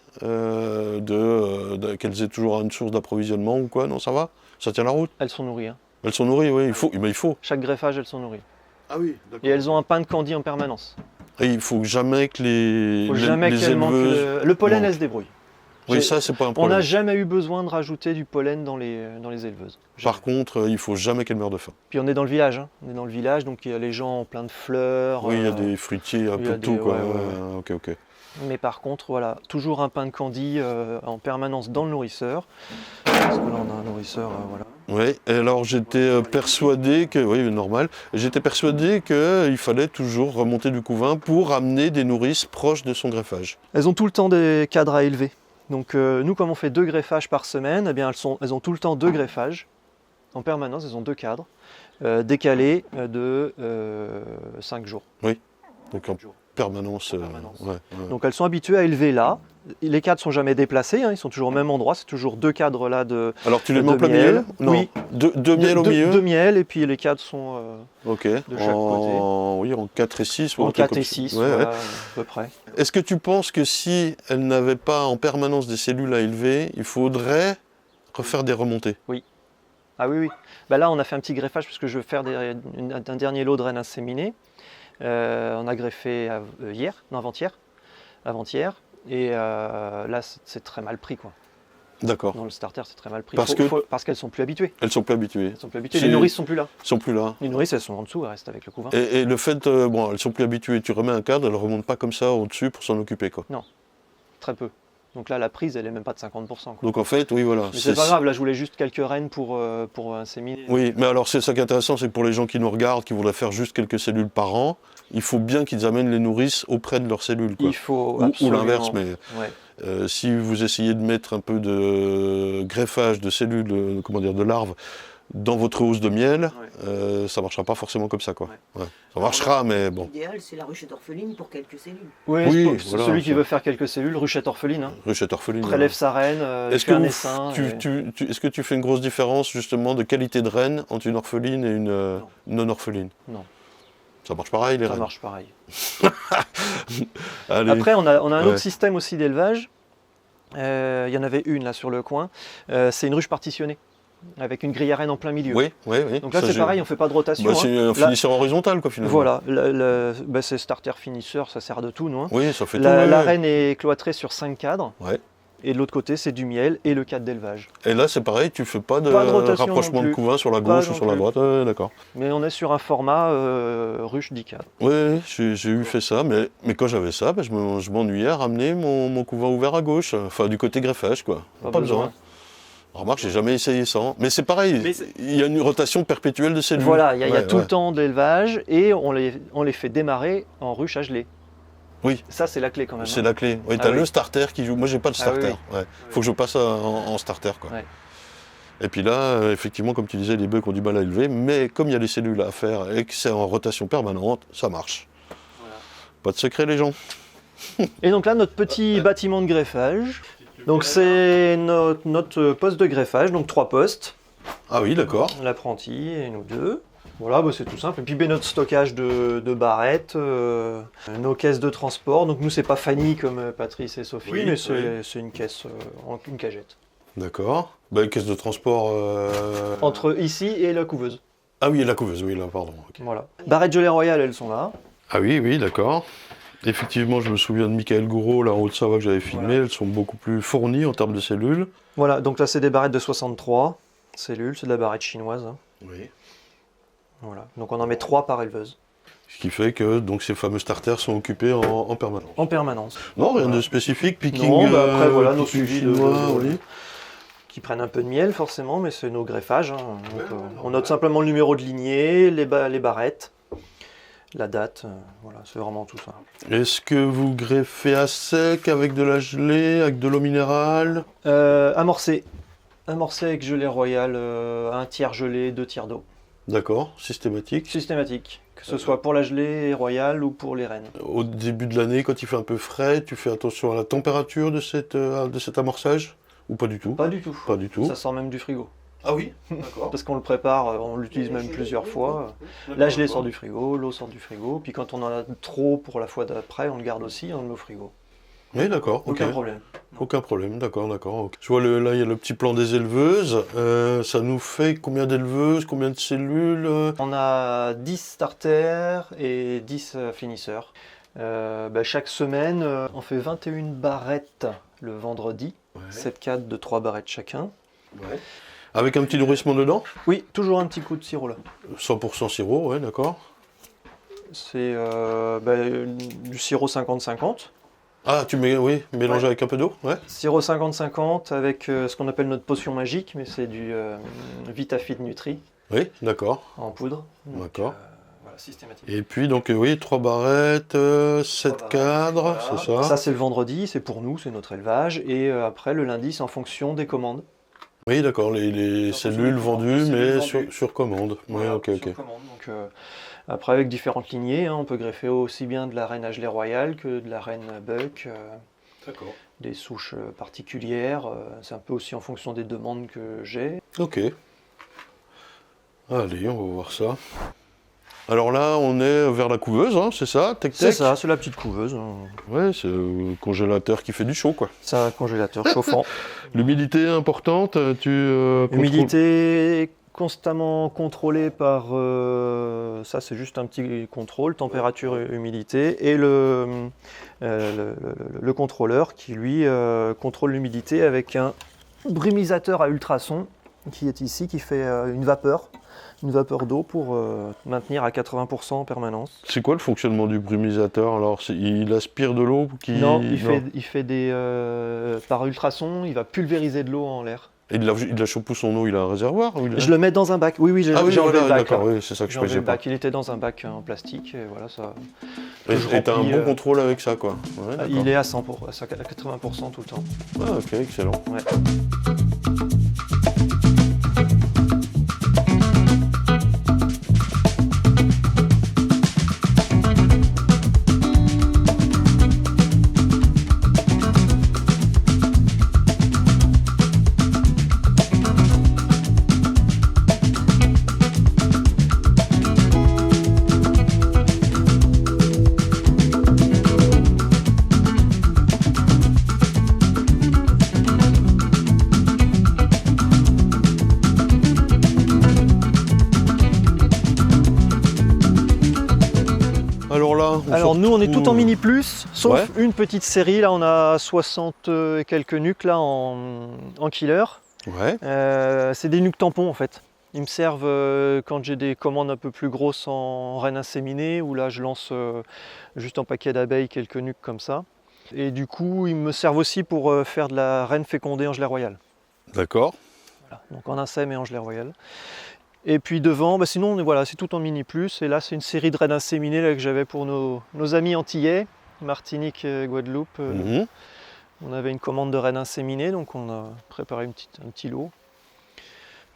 qu'elles aient toujours une source d'approvisionnement ou quoi? Non, ça va? Ça tient la route? Elles sont nourries. Hein. Elles sont nourries, oui, mais il faut. Chaque greffage, elles sont nourries. Ah oui, d'accord. Et elles ont un pain de candy en permanence. Et il faut jamais que les, Faut jamais les qu'elles manquent éleveuses... le pollen, manquent. elles se débrouillent. Oui, ça, c'est pas un On problème. n'a jamais eu besoin de rajouter du pollen dans les éleveuses. Jamais. Par contre, il faut jamais qu'elles meurent de faim. Puis on est dans le village, hein. On est dans le village, donc il y a les gens en plein de fleurs. Oui, il y a des fruitiers, un il y peu a de tout, des- quoi. ouais. Ok. Mais par contre, voilà, toujours un pain de candy en permanence dans le nourrisseur. Parce que là, on a un nourrisseur, voilà. Oui, et alors j'étais persuadé que, oui, normal, j'étais persuadé qu'il fallait toujours remonter du couvain pour amener des nourrices proches de son greffage. Elles ont tout le temps des cadres à élever. Donc nous, comme on fait 2 greffages par semaine, eh bien, elles ont tout le temps 2 greffages. En permanence, elles ont 2 cadres, décalés de 5 jours. Donc en permanence. permanence. Ouais. Donc elles sont habituées à élever là. Les cadres ne sont jamais déplacés, hein, ils sont toujours au même endroit. C'est toujours 2 cadres là de Alors tu les mets en de plein miel. milieu? Non. Oui. Deux miel au milieu? 2 miel et puis les cadres sont Ok. de chaque côté. Oui, en 4 et 6. en 4 et 6, Ouais. voilà, à peu près. Est-ce que tu penses que si elles n'avaient pas en permanence des cellules à élever, il faudrait refaire des remontées? Ah oui. Bah là, on a fait un petit greffage parce que je veux faire un dernier lot de reines inséminées. On a greffé avant-hier. Et là, c'est très mal pris, quoi. D'accord. Dans le starter, c'est très mal pris. Parce Parce qu'elles sont plus habituées. Elles sont plus habituées. Elles sont plus habituées. C'est- Les nourrices sont plus là. Elles sont plus là. Les nourrices, elles sont en dessous, elles restent avec le couvain. Et le fait, bon, elles sont plus habituées, tu remets un cadre, elles ne remontent pas comme ça au-dessus pour s'en occuper, quoi. Très peu. Donc là, la prise, elle est même pas de 50%. Quoi. Donc en fait, oui, voilà. Mais c'est pas grave, là, je voulais juste quelques reines pour inséminer. Oui, mais alors c'est ça qui est intéressant, c'est que pour les gens qui nous regardent, qui voudraient faire juste quelques cellules par an, il faut bien qu'ils amènent les nourrices auprès de leurs cellules, quoi. Il faut Ou absolument- l'inverse, mais Ouais. si vous essayez de mettre un peu de greffage de cellules, de larves, dans votre housse de miel, ça ne marchera pas forcément comme ça, quoi. Ouais. Ça marchera, mais bon. L'idéal, c'est la ruchette orpheline pour quelques cellules. Oui, Oui, c'est voilà, celui qui ça. veut faire quelques cellules, ruchette orpheline, hein. Ruchette orpheline. Prélève sa reine, Est-ce fait un que, essaim. est-ce que tu fais une grosse différence justement de qualité de reine entre une orpheline et une non orpheline? Non. Ça marche pareil les Ça reines? marche pareil. Allez. Après, on a un Ouais. autre système aussi d'élevage. Il y en avait une là sur le coin. C'est une ruche partitionnée, avec une grille à reine en plein milieu. Oui. Donc là, Ça, c'est j'ai- pareil, on ne fait pas de rotation. Bah, c'est hein. un Là- finisseur horizontal, quoi, finalement. Voilà, c'est starter finisseur, ça sert de tout, nous. Hein. Oui, ça fait tout. La ouais. reine est cloîtrée sur 5 cadres. Ouais. Et de l'autre côté, c'est du miel et le cadre d'élevage. Et là, c'est pareil, tu fais pas de, Pas de rotation rapprochement non de plus. couvain sur la Pas gauche ou non sur la plus. droite. Ouais, d'accord. Mais on est sur un format ruche 10 cadres. Oui, j'ai eu fait ça, mais quand j'avais ça, je m'ennuyais à ramener mon couvain ouvert à gauche, enfin du côté greffage, quoi. Pas besoin. Remarque, j'ai jamais essayé ça. Hein. Mais c'est pareil, Mais c'est- il y a une rotation perpétuelle de cellules. Voilà, il y a Ouais, tout ouais. le temps d'élevage et on les fait démarrer en ruche à gelée. Oui. Ça, c'est la clé quand même. C'est hein. la clé. Oui, Ah t'as oui. le starter qui joue. Moi, j'ai pas de Ah oui, starter. Ouais. Faut que je passe en starter, quoi. Ouais. Et puis là, effectivement, comme tu disais, les bœufs ont du mal à élever, mais comme il y a les cellules à faire et que c'est en rotation permanente, ça marche. Voilà. Pas de secret, les gens. Et donc là, notre petit bâtiment de greffage. Donc c'est notre poste de greffage, donc 3 postes. Ah oui, d'accord. L'apprenti et nous 2. Voilà, bah, c'est tout simple. Et puis ben, notre stockage de barrettes, nos caisses de transport. Donc nous, c'est pas Fanny comme Patrice et Sophie, Oui, mais oui. c'est une caisse, une cagette. D'accord. Bah, caisse de transport. Entre ici et la couveuse. Ah oui, la couveuse, oui, là, pardon. Ok. Voilà. Barrettes gelée royale, elles sont là. Ah oui, oui, d'accord. Effectivement, je me souviens de Michael Gouraud, la Haute-Savoie que j'avais filmé, Voilà. elles sont beaucoup plus fournies en termes de cellules. Voilà, donc là, c'est des barrettes de 63 cellules, c'est de la barrette chinoise. hein. Oui. Voilà. Donc on en met 3 par éleveuse. Ce qui fait que donc, ces fameux starters sont occupés en permanence. En permanence. Non, rien Voilà. de spécifique, picking. Non, bah après, voilà, nos picking suivis chinois, oui. qui prennent un peu de miel forcément, mais c'est nos greffages. hein. Donc, on note simplement le numéro de lignée, les barrettes, la date, voilà, c'est vraiment tout ça. Est-ce que vous greffez à sec, avec de la gelée, avec de l'eau minérale? Amorcé avec gelée royale, un tiers gelée, 2 tiers d'eau. D'accord, systématique. Systématique, que ce soit pour la gelée royale ou pour les rennes. Au début de l'année, quand il fait un peu frais, tu fais attention à la température de cet amorçage? Ou pas du tout? Pas du tout. Pas du tout. Ça sort même du frigo. Ah oui? D'accord. Parce qu'on le prépare, on l'utilise même plusieurs fois. La gelée sort du frigo, l'eau sort du frigo, puis quand on en a trop pour la fois d'après, on le garde aussi, on le met au frigo. Oui, d'accord. Ok. Aucun problème. Aucun problème, d'accord, d'accord. Ok. Je vois là, il y a le petit plan des éleveuses. Ça nous fait combien d'éleveuses, combien de cellules? On a 10 starters et 10 finisseurs. Chaque semaine, on fait 21 barrettes le vendredi, 7 cadres de 3 barrettes chacun. Ouais. Avec un petit nourrissement dedans? Oui, toujours un petit coup de sirop là. 100% sirop, ouais, d'accord. C'est du sirop 50-50. Ah, tu mets, oui, mélangé Ouais. avec un peu d'eau? Ouais. Sirop 50-50 avec ce qu'on appelle notre potion magique, mais c'est du Vitafit Nutri Oui, d'accord. en poudre. Donc, D'accord. voilà, systématique. Et puis, donc, oui, 3 barrettes, 7 Trois cadres, barrettes, c'est voilà. ça? Ça, c'est le vendredi, c'est pour nous, c'est notre élevage. Et après, le lundi, c'est en fonction des commandes. Oui, d'accord, les En fonction cellules des commandes, vendues, cellules mais vendues. sur commande. Oui, Voilà, ok, sur ok. commande. Donc, après, avec différentes lignées, hein, on peut greffer aussi bien de la reine à gelée royale que de la reine buck, D'accord. des souches particulières. C'est un peu aussi en fonction des demandes que j'ai. Ok. Allez, on va voir ça. Alors là, on est vers la couveuse, hein, c'est ça? Tech C'est Tech? ça, c'est la petite couveuse. Ouais, c'est le congélateur qui fait du chaud, quoi. C'est un congélateur chauffant. L'humidité importante, contrôles- Humidité constamment contrôlée par... ça, c'est juste un petit contrôle, température, humidité. Et le contrôleur qui, lui, contrôle l'humidité avec un brumisateur à ultrasons qui est ici, qui fait une vapeur d'eau pour maintenir à 80% en permanence. C'est quoi le fonctionnement du brumisateur? Alors, il aspire de l'eau qui... Non, il fait des... par ultrasons, il va pulvériser de l'eau en l'air. Et il la chauffe où son eau? Il a un réservoir ou il a- Je le mets dans un bac. Oui, j'ai Ah oui, j'ai enlevé voilà, le bac. d'accord, là. oui, c'est ça que J'ai je enlevé faisais le pas. bac. Il était dans un bac en plastique et voilà ça. Et je t'as un remplis, bon contrôle avec ça, quoi. Ouais, d'accord. Il est à 100%, à 80% tout le temps. Ah, ok, excellent. Ouais. Alors là, Alors se nous on est tout en retrouve- mini plus, sauf Ouais. une petite série. Là on a 60 et quelques nuques là en killer. Ouais, C'est des nuques tampons en fait. Ils me servent quand j'ai des commandes un peu plus grosses en reine inséminée, où là je lance juste en paquet d'abeilles quelques nuques comme ça. Et du coup ils me servent aussi pour faire de la reine fécondée en gelée royale. d'accord. Voilà. Donc en incem et en gelée royale. Et puis devant, sinon voilà, c'est tout en mini plus. Et là, c'est une série de rennes inséminés là, que j'avais pour nos amis antillais, Martinique, Guadeloupe. Mhm. On avait une commande de rennes inséminés, donc on a préparé un petit lot.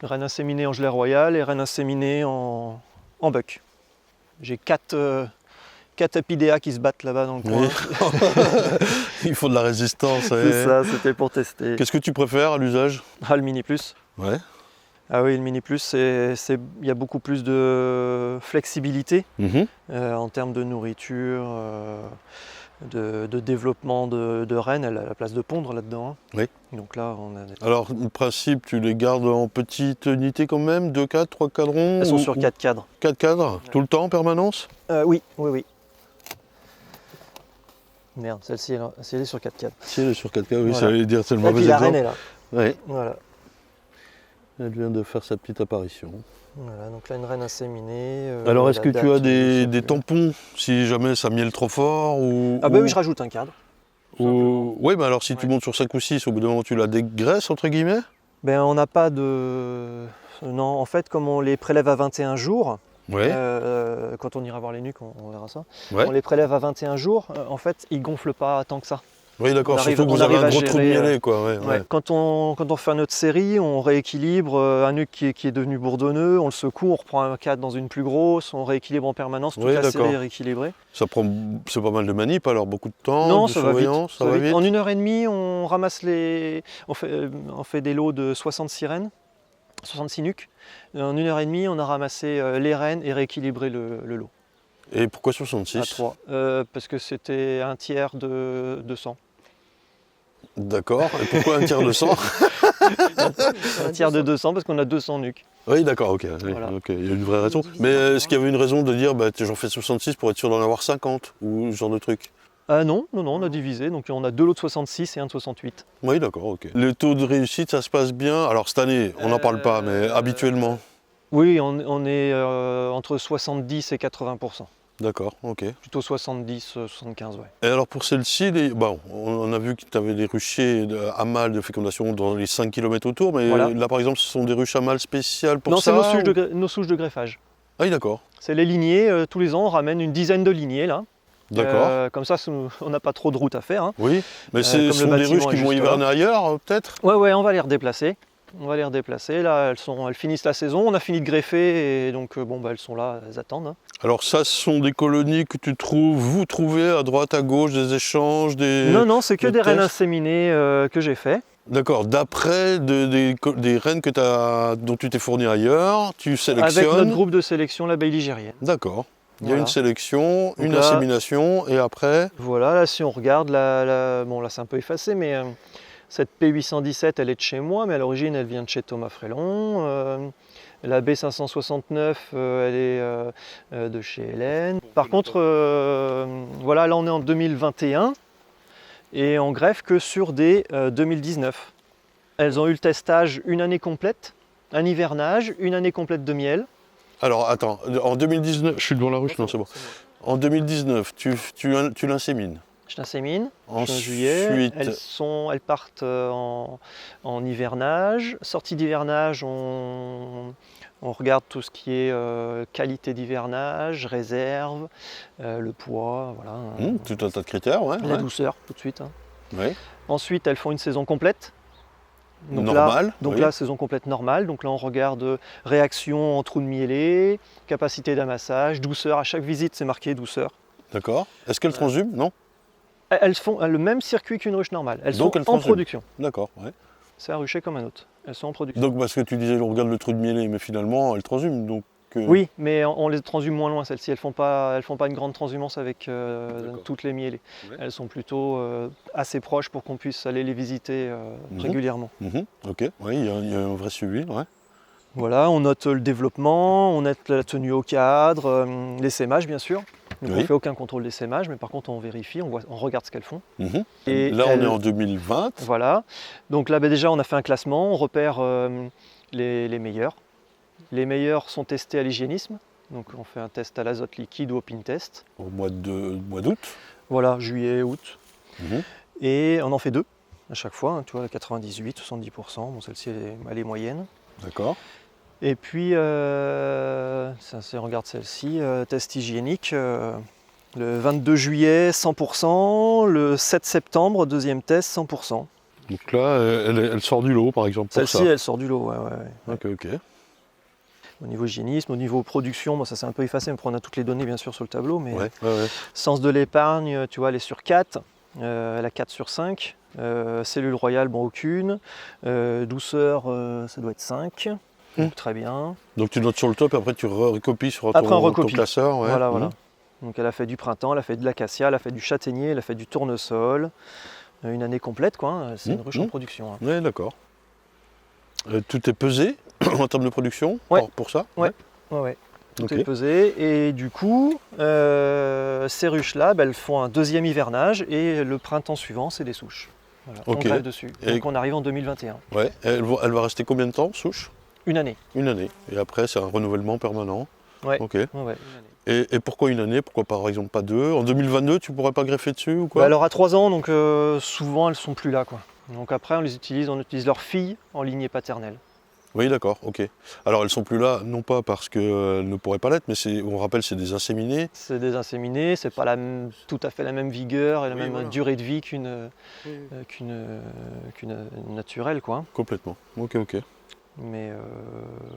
Rennes inséminés en gelée royale et rennes inséminés en buck. J'ai 4 apidéas qui se battent là-bas dans le coin. Oui. Il faut de la résistance. C'est ça, c'était pour tester. Qu'est-ce que tu préfères à l'usage? Ah, le mini plus. Ouais. Ah oui, le mini plus, il y a beaucoup plus de flexibilité Mhm. en termes de nourriture, de développement de rennes. Elle a la place de pondre là-dedans. Hein. Oui. Donc là, on a... Alors, le principe, tu les gardes en petite unité quand même? 2 cadres, 3 cadrons? Elles sont sur 4 cadres. 4 cadres? Tout le temps en permanence? Oui. Merde, celle-ci, elle est sur 4 cadres. Si, elle est sur 4 cadres, oui, Voilà. ça veut dire c'est le Et mauvais puis la reine exemple. est là. Ouais. Voilà. Elle vient de faire sa petite apparition. Voilà, donc là, une reine inséminée. Alors, est-ce la que tu date, as des je sais plus. tampons si jamais ça miele trop fort ou, Ah bah oui, je rajoute un cadre. Oui, mais alors si tu Ouais. montes sur 5 ou 6, au bout d'un moment tu la dégraisses entre guillemets? Ben, on n'a pas de... Non, en fait, comme on les prélève à 21 jours, Ouais. quand on ira voir les nuques, on verra ça. Ouais. On les prélève à 21 jours, en fait, ils gonflent pas tant que ça. Oui, d'accord, on arrive- surtout que on vous avez arrive un à gros trou de gérer, mielé, quoi. Ouais, Ouais. ouais. Quand on fait notre série, on rééquilibre un nuque qui est devenu bourdonneux, on le secoue, on reprend un cadre dans une plus grosse, on rééquilibre en permanence, toute Oui, la d'accord. série est rééquilibrée. C'est pas mal de manip, alors beaucoup de temps, Non, de ça va vite. surveillance, ça va vite. En 1 heure et demie, on ramasse on fait des lots de 66 rennes, 66 nuques. En 1 heure et demie, on a ramassé les rennes et rééquilibré le lot Et pourquoi à 66? 3. Parce que c'était un tiers de 200. D'accord, et pourquoi un tiers de 100? Un tiers de 200 parce qu'on a 200 nuques. Oui, d'accord, ok. Oui, Voilà. ok, il y a une vraie raison. Divisé Mais par est-ce qu'il y avait une raison de dire, bah, j'en fais 66 pour être sûr d'en avoir 50, ou ce genre de truc? Ah non, on a divisé, donc on a 2 lots de 66 et un de 68. Oui, d'accord, ok. Le taux de réussite, ça se passe bien? Alors cette année, on n'en parle pas, mais habituellement? Oui, on est entre 70 et 80%. D'accord, ok. Plutôt 70, 75, ouais. Et alors pour celle-ci, bon, on a vu que tu avais des ruchers à mâles de fécondation dans les 5 km autour, mais Voilà. là par exemple, ce sont des ruches à mâles spéciales pour Non, ça? c'est nos souches de greffage. Ah oui, d'accord. C'est les lignées, tous les ans on ramène une dizaine de lignées là. D'accord. Comme ça, on n'a pas trop de route à faire. Hein. Oui, mais ce comme sont le des bâtiment ruches qui est vont juste hiverner ailleurs, peut-être? Ouais, on va les redéplacer. Là, elles finissent la saison, on a fini de greffer et donc elles sont là, elles attendent. Hein. Alors ça, ce sont des colonies que vous trouvez à droite, à gauche, des échanges, des... Non, c'est que des des rennes tests. inséminées que j'ai fait. D'accord, d'après des rennes dont tu t'es fourni ailleurs, tu sélectionnes... Avec notre groupe de sélection, l'abeille ligérienne. D'accord. Il y a Voilà. une sélection, une là- insémination, et après... Voilà, là si on regarde, là c'est un peu effacé, mais cette P817 elle est de chez moi, mais à l'origine elle vient de chez Thomas Frélon. La B569 elle est de chez Hélène. Par contre, là on est en 2021 et on greffe que sur des 2019. Elles ont eu le testage une année complète, un hivernage, une année complète de miel. Alors attends, en 2019, je suis devant la ruche, non c'est bon. En 2019, tu l'insémines. Je l'insémine en Ensuite, juillet. Elles partent en hivernage. Sortie d'hivernage, on regarde tout ce qui est qualité d'hivernage, réserve, le poids, voilà. Tout un tas de critères, ouais. La douceur, tout de suite. Hein. Ouais. Ensuite, elles font une saison complète. Normale, oui. Là, saison complète normale. Donc là, on regarde réaction en trou de mielé, capacité d'amassage, douceur. À chaque visite, c'est marqué douceur. D'accord. Est-ce qu'elles transhument? Non. Elles font le même circuit qu'une ruche normale. Elles Donc, sont elles en transhument. production. D'accord, ouais. C'est un rucher comme un autre. Elles sont en production. Donc parce que tu disais, on regarde le trou de mielé, mais finalement, elles transhument, donc... Oui, mais on les transhume moins loin, celles-ci. Elles font pas une grande transhumance avec D'accord. toutes les mielées. Ouais. Elles sont plutôt assez proches pour qu'on puisse aller les visiter régulièrement. Ok, oui, il y a un vrai suivi, ouais. Voilà, on note le développement, on note la tenue au cadre, l'essaimage bien sûr. Donc on Oui. ne fait aucun contrôle d'essaimage, mais par contre on vérifie, on regarde ce qu'elles font. Et Là, on elles- est en 2020. Voilà. Donc là déjà on a fait un classement, on repère les meilleurs. Les meilleurs sont testés à l'hygiénisme. Donc on fait un test à l'azote liquide ou au pin test. Au mois d'août. Voilà, juillet, août. Mhm. Et on en fait 2. à chaque fois, hein, tu vois, la 98, 70%, bon, celle-ci elle est moyenne. D'accord. Et puis, regarde celle-ci, test hygiénique, le 22 juillet, 100%, le 7 septembre, deuxième test, 100%. Donc là, elle sort du lot, par exemple, pour ça. Celle-ci, elle sort du lot, ouais. Ok. Au niveau hygiénisme, au niveau production, bon, ça s'est un peu effacé, mais on a toutes les données bien sûr sur le tableau, mais Ouais. sens de l'épargne, tu vois, elle est sur 4, elle a 4 sur 5, cellule royale, bon, aucune, douceur, ça doit être 5, donc très bien. Donc tu notes sur le top, et après tu recopies sur Après, on ton recopie. classeur. Ouais. Voilà. Donc elle a fait du printemps, elle a fait de l'acacia, elle a fait du châtaignier, elle a fait du tournesol, une année complète, quoi, hein, c'est une ruche en production. Hein. Ouais, d'accord. Tout est pesé en termes de production pour ça? Ouais. Tout Ok. est pesé et du coup, ces ruches-là, elles font un deuxième hivernage et le printemps suivant, c'est des souches. Voilà, Ok. on greffe dessus. Et- Donc on arrive en 2021. Ouais. Elle va rester combien de temps, souche? Une année. Une année. Et après, c'est un renouvellement permanent. Ouais. Ok. Ouais. Et pourquoi une année? Pourquoi par exemple pas 2? En 2022, tu pourrais pas greffer dessus ou quoi? Bah, alors à 3 ans, donc souvent elles sont plus là, quoi. Donc après on utilise leurs filles en lignée paternelle. Oui, d'accord, ok. Alors elles sont plus là, non pas parce qu'elles ne pourraient pas l'être, mais on rappelle, c'est des inséminés. C'est des inséminés, c'est pas tout à fait la même vigueur et la même voilà. durée de vie qu'une naturelle, quoi. Complètement. Ok. Mais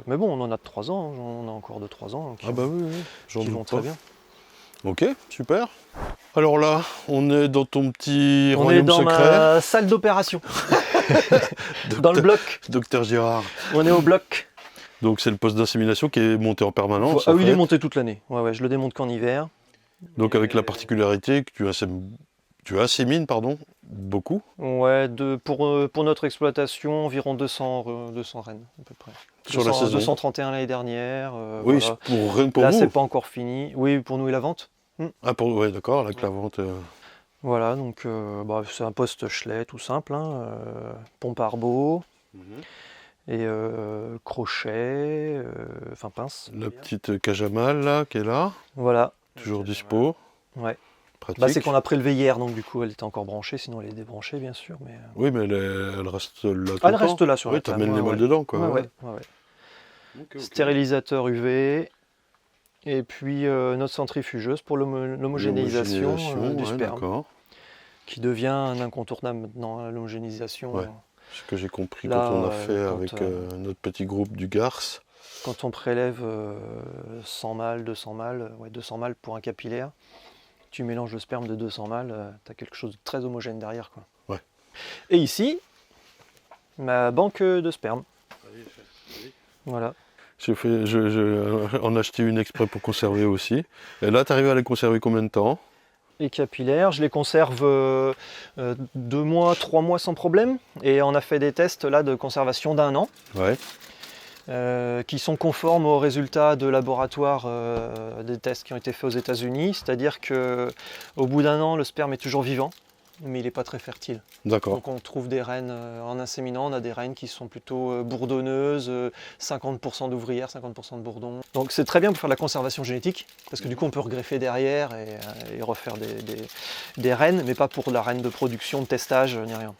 bon, on en a de 3 ans, on a encore de 3 ans qui, Ah bah oui, j'en qui doute vont pas. très bien. Ok, super. Alors là, on est dans ton petit On est royaume dans secret. ma salle d'opération, dans le bloc. Docteur Girard. On est au bloc. Donc c'est le poste d'insémination qui est monté en permanence. Ah en oui, il est fait. monté toute l'année. Ouais, je le démonte qu'en hiver. Donc avec la particularité que tu assémines beaucoup. Ouais, pour notre exploitation, environ 200 reines à peu près. Sur la saison. 231 l'année dernière. Oui, voilà. rien que pour Là, vous. c'est pas encore fini. Oui, pour nous et la vente. Ah, ouais, d'accord, avec la vente. Voilà, donc c'est un poste Schlet tout simple, hein, pompe à arbot et crochet, pince. La petite cage à mal là, qui est là, Voilà. toujours dispo. Ouais. Pratique. C'est qu'on a prélevé hier, donc du coup elle était encore branchée, sinon elle est débranchée bien sûr. Mais... Oui, mais elle reste là. Tout Elle le reste temps. là sur la Oui, table. t'amènes les molles dedans, quoi. Ouais. Ok. Stérilisateur UV. Et puis notre centrifugeuse pour l'homogénéisation du ouais, sperme, d'accord. qui devient un incontournable maintenant, hein, l'homogénéisation. Ouais. Ce que j'ai compris Là, quand on a fait quand, avec notre petit groupe du Garce. Quand on prélève 100 mâles, 200 mâles, 200 mâles pour un capillaire, tu mélanges le sperme de 200 mâles, tu as quelque chose de très homogène derrière, quoi. Ouais. Et ici, ma banque de sperme. Voilà. En acheté une exprès pour conserver aussi. Et là, tu arrives à les conserver combien de temps? Les capillaires, je les conserve 2 mois, 3 mois sans problème. Et on a fait des tests là de conservation d'1 an. Ouais. Qui sont conformes aux résultats de laboratoire des tests qui ont été faits aux États-Unis, c'est-à-dire qu'au bout d'1 an, le sperme est toujours vivant, mais il n'est pas très fertile. D'accord. Donc on trouve des reines en inséminant, on a des reines qui sont plutôt bourdonneuses, 50% d'ouvrières, 50% de bourdons. Donc c'est très bien pour faire de la conservation génétique, parce que du coup on peut regreffer derrière et refaire des reines, mais pas pour la reine de production, de testage, ni rien.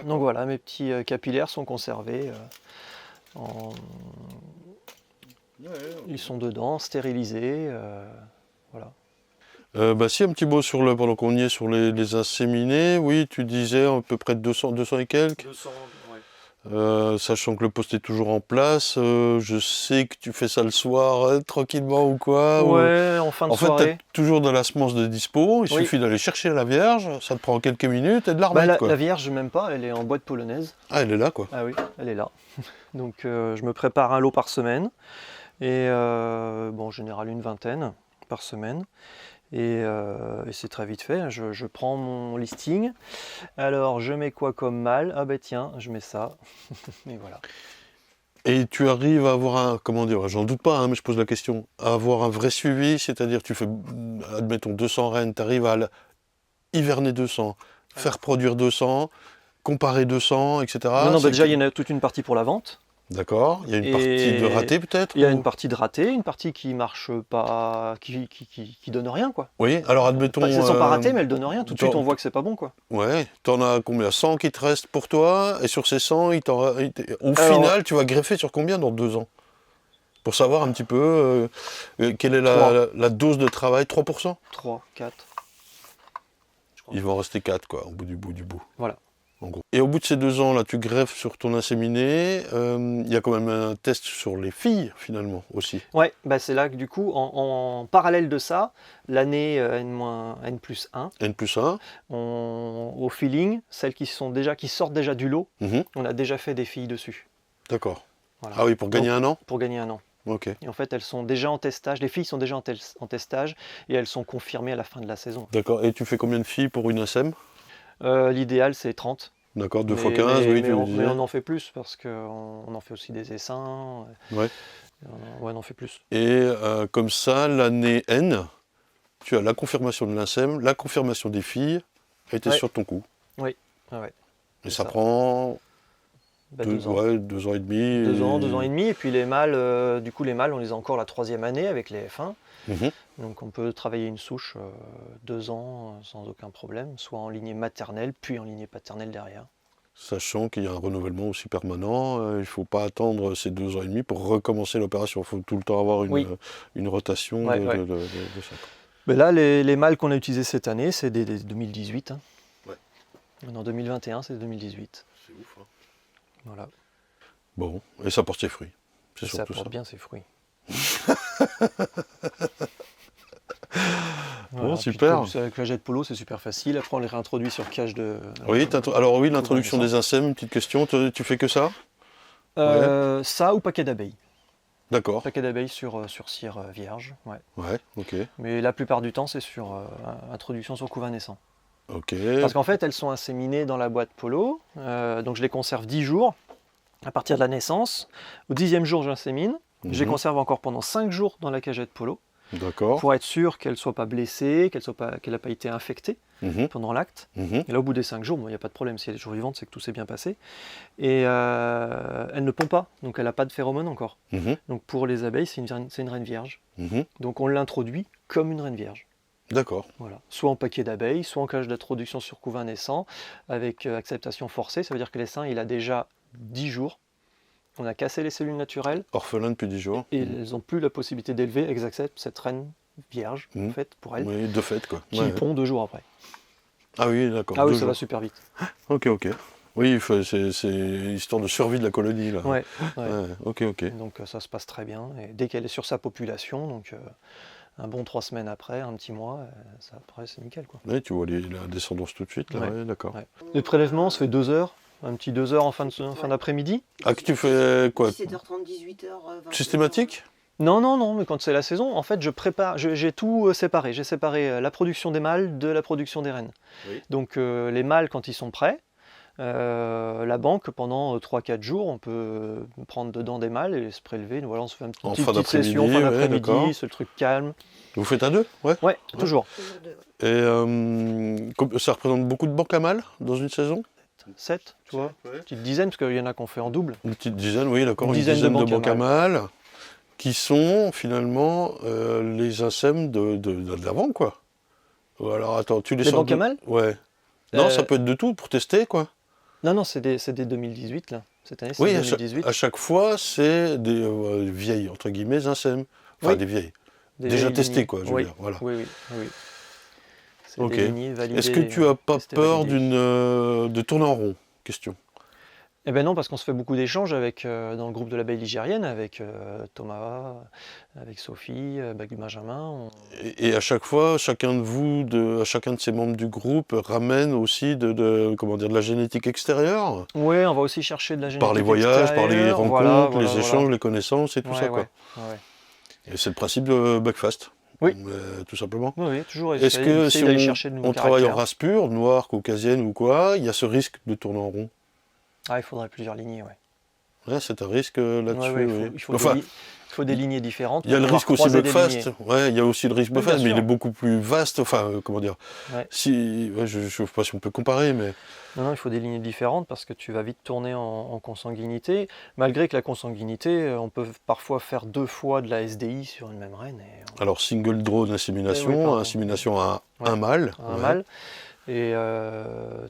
Donc voilà, mes petits capillaires sont conservés. Ils sont dedans, stérilisés, voilà. Si, un petit mot pendant qu'on y est sur les inséminés. Oui, tu disais à peu près 200 et quelques. 200, ouais. Sachant que le poste est toujours en place. Je sais que tu fais ça le soir tranquillement ou quoi. Ouais, en fin de soirée. En fait, tu as toujours de la semence de dispo. Il suffit d'aller chercher la vierge. Ça te prend quelques minutes et de la remettre. La vierge, même pas, elle est en boîte polonaise. Ah, elle est là, quoi. Ah oui, elle est là. Donc je me prépare un lot par semaine. Et en général une vingtaine par semaine. Et c'est très vite fait. Je prends mon listing. Alors je mets quoi comme mâle? Ah ben tiens, je mets ça. Et voilà. Et tu arrives à avoir j'en doute pas, hein, mais je pose la question, à avoir un vrai suivi, c'est-à-dire tu fais, admettons, 200 reines, tu arrives à hiverner 200, faire produire 200, comparer 200, etc. Non, déjà il y en a toute une partie pour la vente. D'accord. Il y a une Et partie de raté peut-être Il y a ou- une partie de raté, une partie qui marche pas, qui donne rien, quoi. Oui, alors admettons. Elles sont pas ratées, mais elles donnent rien. Tout de suite, t'en- on voit que c'est pas bon, quoi. Ouais, t'en as combien? 100 qui te restent pour toi, et sur ces 100, au Alors- final, tu vas greffer sur combien dans 2 ans? Pour savoir un petit peu quelle est Trois. la dose de travail, 3%? 3, 4. Il va en rester 4, quoi, au bout du bout. Voilà. En gros. Et au bout de ces 2 ans, là, tu greffes sur ton inséminé. Il y a quand même un test sur les filles, finalement, aussi. Ouais, bah c'est là que du coup, en parallèle de ça, l'année N+1, N+1. au feeling, celles qui sortent déjà du lot, Mhm. on a déjà fait des filles dessus. D'accord. Voilà. Ah oui, pour gagner un an? Pour gagner un an. Ok. Et en fait, elles sont déjà en testage, les filles sont déjà en testage et elles sont confirmées à la fin de la saison. D'accord. Et tu fais combien de filles pour une ASEM? L'idéal, c'est 30. D'accord, 2 Mais- fois 15, mais- oui, mais tu le on, disais. mais on en fait plus parce qu'on en fait aussi des essaims. Ouais. Ouais, on en fait plus. Et comme ça, l'année N, tu as la confirmation de l'INSEM, la confirmation des filles, et tu es Ouais. sur ton coup. Ah ouais. Et C'est ça ça. prend Bah, 2 ans. ouais, 2 ans et demi. 2 ans et demi. Et puis les mâles, du coup, les mâles, on les a encore la 3e année avec les F1. Mhm. Donc on peut travailler une souche 2 ans sans aucun problème, soit en lignée maternelle, puis en lignée paternelle derrière. Sachant qu'il y a un renouvellement aussi permanent, il ne faut pas attendre ces 2 ans et demi pour recommencer l'opération. Il faut tout le temps avoir Oui. une rotation Ouais, de, ouais. de ça. Mais là, les mâles qu'on a utilisés cette année, c'est des 2018. Hein. Ouais. En 2021, c'est 2018. C'est ouf. Hein. Voilà. Bon, et ça porte ses fruits. C'est Et ça surtout ça. apporte bien ses fruits. Bon, puis super. avec la jet de polo, c'est super facile. Après, on les réintroduit sur cage de. Oui, alors oui, l'introduction des des INSEM, une petite question. Tu fais que ça? Ça ou paquet d'abeilles. D'accord. Paquet d'abeilles sur cire vierge. Ouais. Ouais, ok. Mais la plupart du temps, c'est sur introduction sur couvain naissant. Ok. Parce qu'en fait, elles sont inséminées dans la boîte polo. Donc, je les conserve 10 jours à partir de la naissance. Au 10e jour, j'insémine. Je les Mhm. conserve encore pendant 5 jours dans la cagette polo D'accord. pour être sûr qu'elles ne soient pas blessées, qu'elle n'a pas été infectée Mhm. pendant l'acte. Mhm. Et là, au bout des 5 jours, il n'y a pas de problème. Si elle est toujours vivante, c'est que tout s'est bien passé. Et elle ne pond pas, donc elle n'a pas de phéromones encore. Mhm. Donc pour les abeilles, c'est une reine vierge. Mhm. Donc on l'introduit comme une reine vierge. D'accord. Voilà. Soit en paquet d'abeilles, soit en cage d'introduction sur couvain naissant, avec acceptation forcée. Ça veut dire que l'essaim, il a déjà 10 jours. On a cassé les cellules naturelles Orphelin depuis 10 jours. et Mhm. elles n'ont plus la possibilité d'élever. Elles acceptent cette reine vierge, en Mhm. fait, pour elles, Oui, de fait, quoi. qui Ouais. pond 2 jours après. Ah oui, d'accord. Ah oui, 2 ça jours. va super vite. Ok, ok. Oui, c'est histoire de survie de la colonie, là. Ouais, ouais. Ouais, ok, ok. Donc ça se passe très bien. Et dès qu'elle est sur sa population, donc un bon 3 semaines après, un petit mois, ça, après c'est nickel, quoi. Ouais, tu vois la descendance tout de suite, là, Ouais. ouais, d'accord. Ouais. Les prélèvements, on se fait 2 heures, un petit 2 heures en fin d'après-midi. Ah, que tu fais quoi? 17h30, 18h, 20h. Systématique? Non, mais quand c'est la saison, en fait, je prépare, j'ai tout séparé. J'ai séparé la production des mâles de la production des reines. Oui. Donc les mâles, quand ils sont prêts, la banque, pendant 3-4 jours, on peut prendre dedans des mâles et se prélever. Voilà, on se fait une En petite, fin petite session d'après-midi, fin ouais, d'après-midi, d'accord. c'est le truc calme. Vous faites à 2? Ouais. Ouais, toujours. Toujours deux, ouais. Et ça représente beaucoup de banques à mâles dans une saison? 7, tu vois. Ouais. Petite dizaine, parce qu'il y en a qu'on fait en double. Une petite dizaine, oui, d'accord. Une Une dizaine de dizaine de banques à banques à mâles qui sont finalement les INSEM d'avant, quoi. Ou alors, attends, tu les Les sors banques à mâles? Ouais. Non, Euh, ça peut être de tout pour tester, quoi. Non, c'est des 2018, là. Cette année, c'est Oui, 2018. à chaque fois, c'est des vieilles, entre guillemets, INSEM. Enfin, Oui. des vieilles. Des déjà lignées. testé, quoi, je veux Oui, dire, voilà. Oui. C'est Ok. des lignées validées. Est-ce que tu as pas testées, peur validées. de tourner en rond? Question. Eh ben non, parce qu'on se fait beaucoup d'échanges avec, dans le groupe de l'abeille ligérienne, avec Thomas, avec Sophie, avec Benjamin. Et à chaque fois, chacun de ces membres du groupe ramène aussi comment dire, de la génétique extérieure? Oui, on va aussi chercher de la génétique Par les voyages, par les extérieure, rencontres, voilà, les échanges, les connaissances et tout ça, quoi. Ouais. Et c'est le principe de Buckfast. Oui. Tout simplement. Oui, toujours Est-ce que si d'aller chercher de nouveaux on travaille en caractères. race pure, noire, caucasienne ou quoi, il y a ce risque de tourner en rond? Ah, il faudrait plusieurs lignées, ouais. Ouais, c'est un risque là-dessus. Ouais, oui. il faut Enfin, faut des lignées différentes. Il y a le pour risque aussi pouvoir croiser des Buckfast. lignées. Ouais, il y a aussi le risque Oui, Buckfast, bien mais il sûr. est beaucoup plus vaste. Enfin, comment dire. Ouais. Si, ouais, je ne sais pas si on peut comparer, mais. Non, il faut des lignées différentes parce que tu vas vite tourner en consanguinité. Malgré que la consanguinité, on peut parfois faire 2 fois de la SDI sur une même reine. Alors, single drone insémination, Eh oui, pardon. insémination à Ouais. un mâle. Un ouais. mâle. Et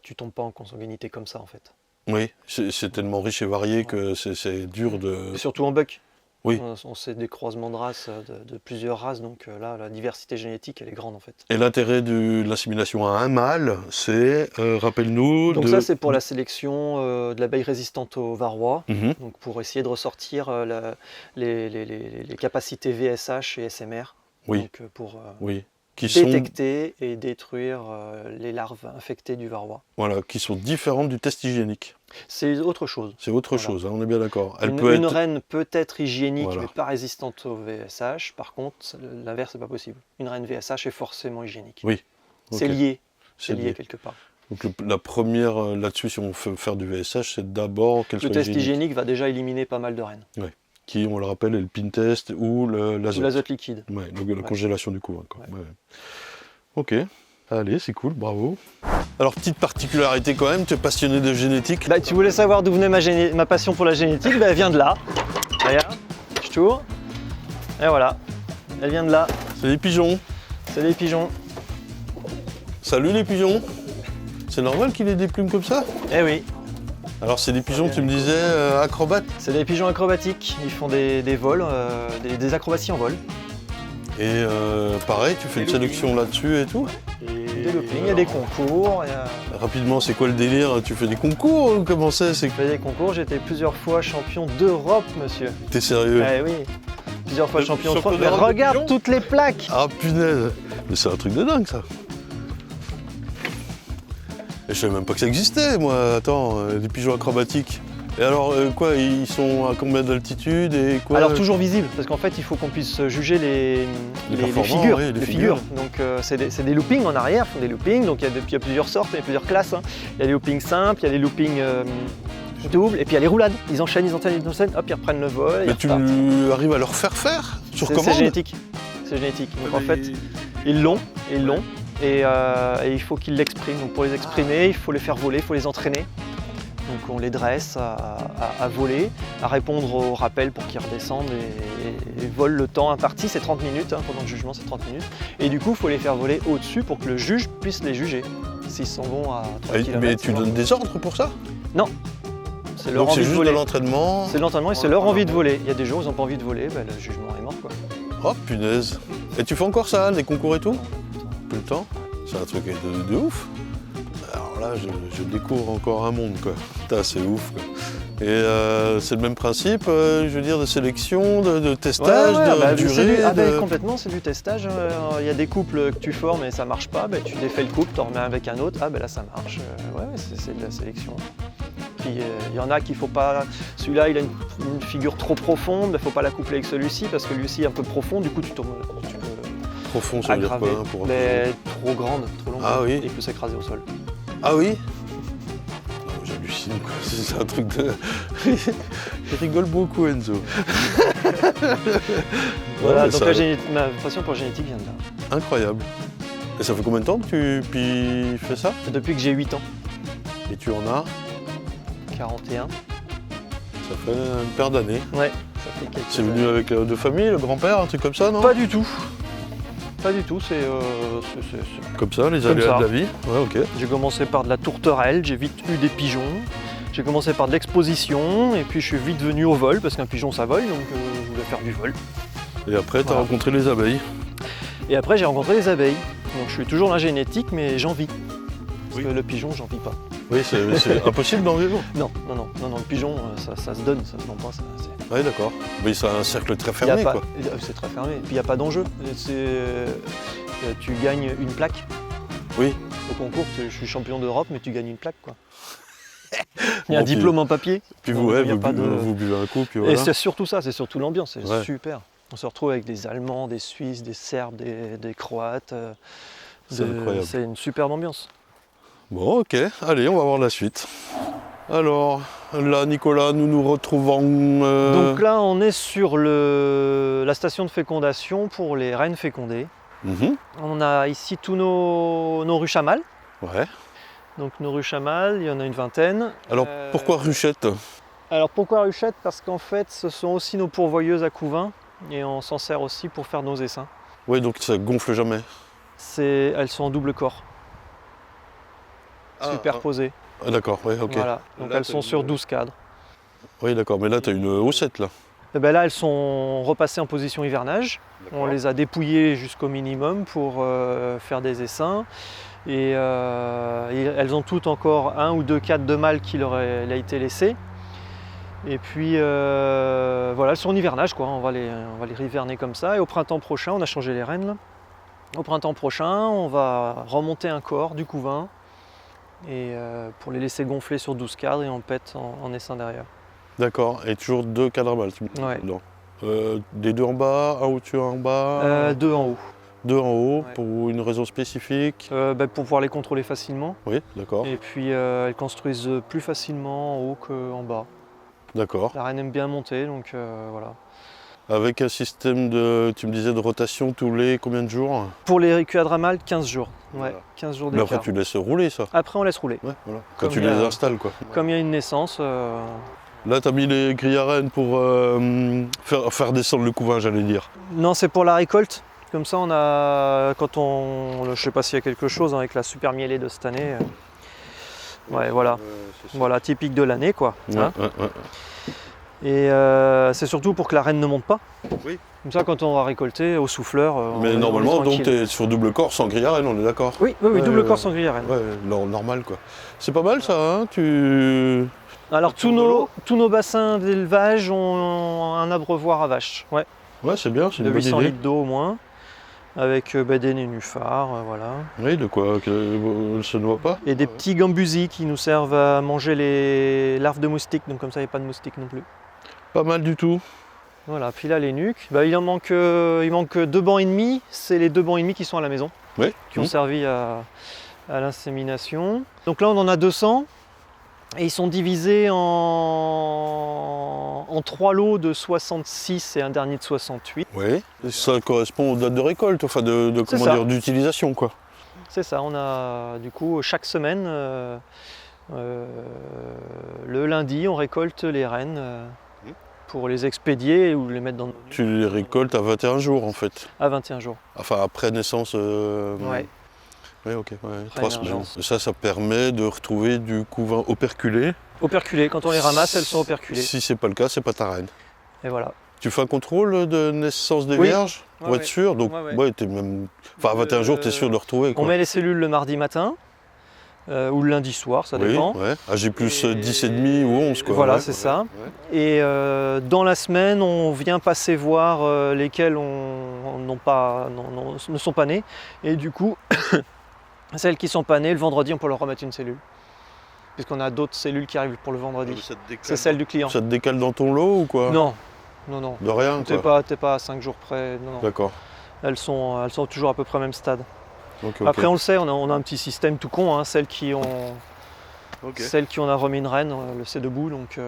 tu tombes pas en consanguinité comme ça en fait. Oui, c'est tellement riche et varié que c'est dur de. Et surtout en buck. Oui. On sait des croisements de races, de plusieurs races, donc là, la diversité génétique, elle est grande en fait. Et l'intérêt de l'insémination à un mâle, c'est, rappelle-nous. Donc ça, c'est pour la sélection de l'abeille résistante au varroa, Mhm. donc pour essayer de ressortir les capacités VSH et SMR, Oui. donc pour Oui. Qui sont, détecter et détruire les larves infectées du varroa. voilà, qui sont différentes du test hygiénique. C'est autre chose. C'est autre Voilà. chose, hein, on est bien d'accord. Elle Une, peut une être. reine peut être hygiénique Voilà. mais pas résistante au VSH, par contre l'inverse n'est pas possible. Une reine VSH est forcément hygiénique. Oui. C'est Ok. lié, C'est lié lié. quelque part. Donc la première là-dessus, si on veut faire du VSH, c'est d'abord qu'elle Le soit test hygiénique. hygiénique va déjà éliminer pas mal de reines. Qui, on le rappelle, est le pin test ou Ou l'azote. l'azote liquide. Ouais, donc la Ouais. congélation du couvain. Quoi. Ouais. Ouais. Ok, allez, c'est cool, bravo. Alors, petite particularité quand même, tu es passionné de génétique. Bah, tu voulais savoir d'où venait ma passion pour la génétique, bah, elle vient de là. Regarde, je tourne. Et voilà, elle vient de là. C'est des pigeons. C'est des pigeons. Salut les pigeons. C'est normal qu'il ait des plumes comme ça? Eh oui, Alors, c'est des pigeons, tu me disais, acrobates. c'est des pigeons acrobatiques. Ils font des vols, des acrobaties en vol. Et pareil, tu fais une Des sélection là-dessus et tout. Des loopings, il y a des concours. Rapidement, c'est quoi le délire? Tu fais des concours ou comment c'est? J'ai fait des concours, j'ai été plusieurs fois champion d'Europe, monsieur. T'es sérieux? Eh oui, plusieurs fois champion d'Europe. Champion Mais d'Europe de regarde pigeons toutes les plaques. Ah punaise! Mais c'est un truc de dingue ça! Et je savais même pas que ça existait, moi. Attends, des pigeons acrobatiques. Et alors, quoi, ils sont à combien d'altitude et quoi? Alors toujours visible, parce qu'en fait il faut qu'on puisse juger les performants, figures. oui, les les figures. Donc c'est des loopings en arrière, ils font des loopings, donc il y a plusieurs sortes, il y a plusieurs classes. Hein. Il y a des loopings simples, il y a des loopings doubles, et puis il y a les roulades. Ils enchaînent, hop, ils reprennent le vol. et Mais ils tu repartent. arrives à leur faire faire sur C'est commande? génétique. C'est génétique. Donc en fait, ils l'ont. Et il faut qu'ils l'expriment. Donc pour les exprimer, il faut les faire voler, il faut les entraîner. Donc on les dresse à voler, à répondre aux rappels pour qu'ils redescendent et volent le temps imparti, c'est 30 minutes, hein, pendant le jugement c'est 30 minutes. Et du coup il faut les faire voler au-dessus pour que le juge puisse les juger. S'ils s'en vont à 3 km. Mais tu donnes des ordres pour ça? Non, c'est leur Donc c'est envie de juste voler. de l'entraînement? C'est de l'entraînement et c'est leur envie de voler. Il y a des jours où ils n'ont pas envie de voler, bah, le jugement est mort quoi. Oh punaise! Et tu fais encore ça, des concours et tout? Tout le temps? C'est un truc de ouf! Alors là, je découvre encore un monde, quoi. Putain, c'est ouf, quoi. Et c'est le même principe, je veux dire, de sélection, de testage, de durée. Complètement, c'est du testage. Il y a des couples que tu formes et ça marche pas, bah, tu défais le couple, tu en remets avec un autre, là ça marche. C'est de la sélection. Puis il y en a qu'il faut pas. Celui-là, il a une figure trop profonde, il faut pas la coupler avec celui-ci parce que lui-ci est un peu profond, du coup tu peux Profond, ça veut dire aggraver. quoi, hein, pour Mais trop grande, trop longue, Ah oui. et il peut s'écraser au sol. Ah oui? Non, j'hallucine, quoi. C'est un truc de. Il rigole beaucoup, Enzo. Voilà, mais donc ça- ma passion pour la génétique vient de là. Incroyable. Et ça fait combien de temps que tu fais ça? Depuis que j'ai 8 ans, Et tu en as? 41. Ça fait une paire d'années. Ouais, ça fait quelques C'est années. venu avec de famille, le grand-père, un truc comme ça, non? Pas du tout. Pas du tout, c'est Comme ça, les Comme aléas ça. de la vie. Ouais, ok. J'ai commencé par de la tourterelle, j'ai vite eu des pigeons. J'ai commencé par de l'exposition et puis je suis vite venu au vol parce qu'un pigeon ça vole donc je voulais faire du vol. Et après, tu as Voilà. rencontré les abeilles. Et après j'ai rencontré les abeilles. Donc je suis toujours dans la génétique mais j'en vis. Parce que le pigeon j'en vis pas. Oui, c'est impossible d'en vivre. Non, le pigeon ça se donne, ça se vend pas. Oui, d'accord. Mais c'est un cercle très Y a fermé, pas- quoi. C'est très fermé. Et puis il n'y a pas d'enjeu. Tu gagnes une plaque. Oui. Au concours, je suis champion d'Europe mais tu gagnes une plaque quoi. Il y a un Bon, puis- diplôme en papier. Puis Donc, vous, ouais, il y a vous, pas de- vous buvez un coup, puis Et voilà. c'est surtout ça, c'est surtout l'ambiance, c'est Ouais. super. On se retrouve avec des Allemands, des Suisses, des Serbes, des Croates. C'est incroyable. C'est une superbe ambiance. Bon, ok. Allez, on va voir la suite. Alors, là, Nicolas, nous nous retrouvons... Donc là, on est sur la station de fécondation pour les rennes fécondées. Mhm. On a ici tous nos ruches à mâles. Ouais. Donc nos ruches à mâles, il y en a une vingtaine. Alors, pourquoi ruchette? Alors pourquoi ruchette? Parce qu'en fait, ce sont aussi nos pourvoyeuses à couvain et on s'en sert aussi pour faire nos essaims. Oui, donc ça gonfle jamais. Elles sont en double corps, superposées. Ah, d'accord, oui, ok. Voilà. Donc Là, elles sont sur 12 cadres. Oui, d'accord, mais là, tu as une haussette, là. Et ben là, elles sont repassées en position hivernage. On les a dépouillées jusqu'au minimum pour faire des essaims. Et elles ont toutes encore 1 ou 2 cadres de mâles qui leur a été laissés. Et puis voilà, elles sont en hivernage, quoi. On va les hiverner comme ça. Et au printemps prochain, on a changé les rennes, là. Au printemps prochain, on va remonter un corps du couvain et pour les laisser gonfler sur 12 cadres et on pète en essaim derrière. D'accord, et toujours 2 cadres à mâles, tu me dis. Ouais. Non. Des 2 en bas, un au-dessus, un en bas 2 en haut. 2 en haut, Ouais. pour une raison spécifique. Pour pouvoir les contrôler facilement. Oui, d'accord. Et puis elles construisent plus facilement en haut qu'en bas. D'accord. La reine aime bien monter, donc voilà. Avec un système de, tu me disais, de rotation tous les combien de jours? Pour les quadramales, 15 jours. Ouais, Voilà. 15 jours Mais après, d'écart. tu laisses rouler, ça. Après, on laisse rouler. Ouais, voilà. Quand Comme tu il y a- les installes, quoi. Comme il y a une naissance, Là, tu as mis les grilles à rennes pour faire descendre le couvain, j'allais dire. non, c'est pour la récolte. Comme ça, on a, je sais pas s'il y a quelque chose avec la super mielée de cette année. Ouais, voilà. Voilà, typique de l'année, quoi. Ouais, Hein. ouais, ouais. Et c'est surtout pour que la reine ne monte pas. Oui. Comme ça, quand on va récolter au souffleur, on Mais est normalement, donc, tu tranquille. es sur double corps sans grille à rennes, on est d'accord? Oui, double Ouais, corps sans grille à reine. Ouais, normal, quoi. C'est pas mal, ça, hein? Tu... Alors Sur tous de l'eau nos bassins d'élevage ont un abreuvoir à vaches, ouais, Ouais, c'est bien, c'est de une bonne 800 idée. litres d'eau au moins, avec des nénuphars, voilà. Oui, de quoi elle se noie pas. Et des petits gambusis qui nous servent à manger les larves de moustiques, donc comme ça il n'y a pas de moustiques non plus. Pas mal du tout. Voilà, puis là les nuques, il manque 2 bancs et demi, c'est les 2 bancs et demi qui sont à la maison, Oui. qui ont servi à l'insémination. Donc là on en a 200. Et ils sont divisés en 3 lots de 66 et un dernier de 68. Oui. Ça correspond aux dates de récolte, enfin C'est ça. d'utilisation, quoi. C'est ça, on a du coup chaque semaine, le lundi, on récolte les rennes pour les expédier ou les mettre Tu les récoltes à 21 jours, en fait. à 21 jours. Enfin, après naissance. Ouais. Oui, ok. Ouais. Après 3 semaines. émergence. Ça permet de retrouver du couvain operculé. Operculées, quand on les ramasse, elles sont operculées. Si c'est pas le cas, c'est pas ta reine. Et voilà. Tu fais un contrôle de naissance des Oui. vierges pour Ouais, être sûr. Donc, ouais. t'es même. Enfin, à 21 jours, tu es sûr de le retrouver. On Quoi. met les cellules le mardi matin ou le lundi soir, ça Oui, dépend. ouais. AG plus Et- 10,5 ou 11, quoi. Voilà, Ouais. c'est ça. Ouais. Et dans la semaine, on vient passer voir lesquels ne sont pas nés. Et du coup, celles qui sont pas nées, le vendredi, on peut leur remettre une cellule. Puisqu'on a d'autres cellules qui arrivent pour le vendredi. C'est celle du client. Ça te décale dans ton lot ou quoi? Non. De rien, T'es quoi. pas à 5 jours près. Non. D'accord. Elles sont toujours à peu près au même stade. Ok, Après, on le sait, on a un petit système tout con. Hein, celles qui ont a remis une reine, le sait debout. Donc,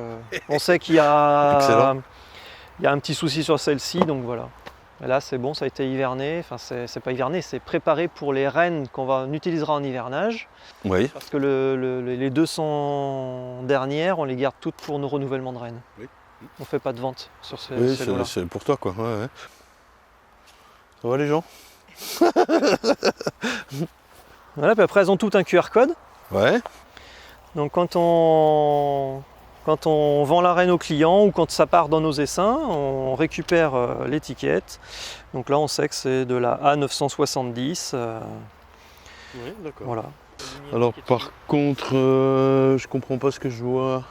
on sait qu'il y Excellent. il y a un petit souci sur celle-ci. Donc voilà. Et là, c'est bon, ça a été hiverné. Enfin, c'est pas hiverné, c'est préparé pour les rennes qu'on utilisera en hivernage. Oui. Parce que les 200 dernières, on les garde toutes pour nos renouvellements de rennes. Oui. On fait pas de vente sur ces Oui, lots-là. c'est pour toi, quoi. Ouais, ouais. Ça va, les gens? Voilà, puis après, elles ont toutes un QR code. Ouais. Donc quand on vend la reine au client ou quand ça part dans nos essaims, on récupère l'étiquette. Donc là, on sait que c'est de la A970. Oui, d'accord. Voilà. Alors, par contre, je comprends pas ce que je vois.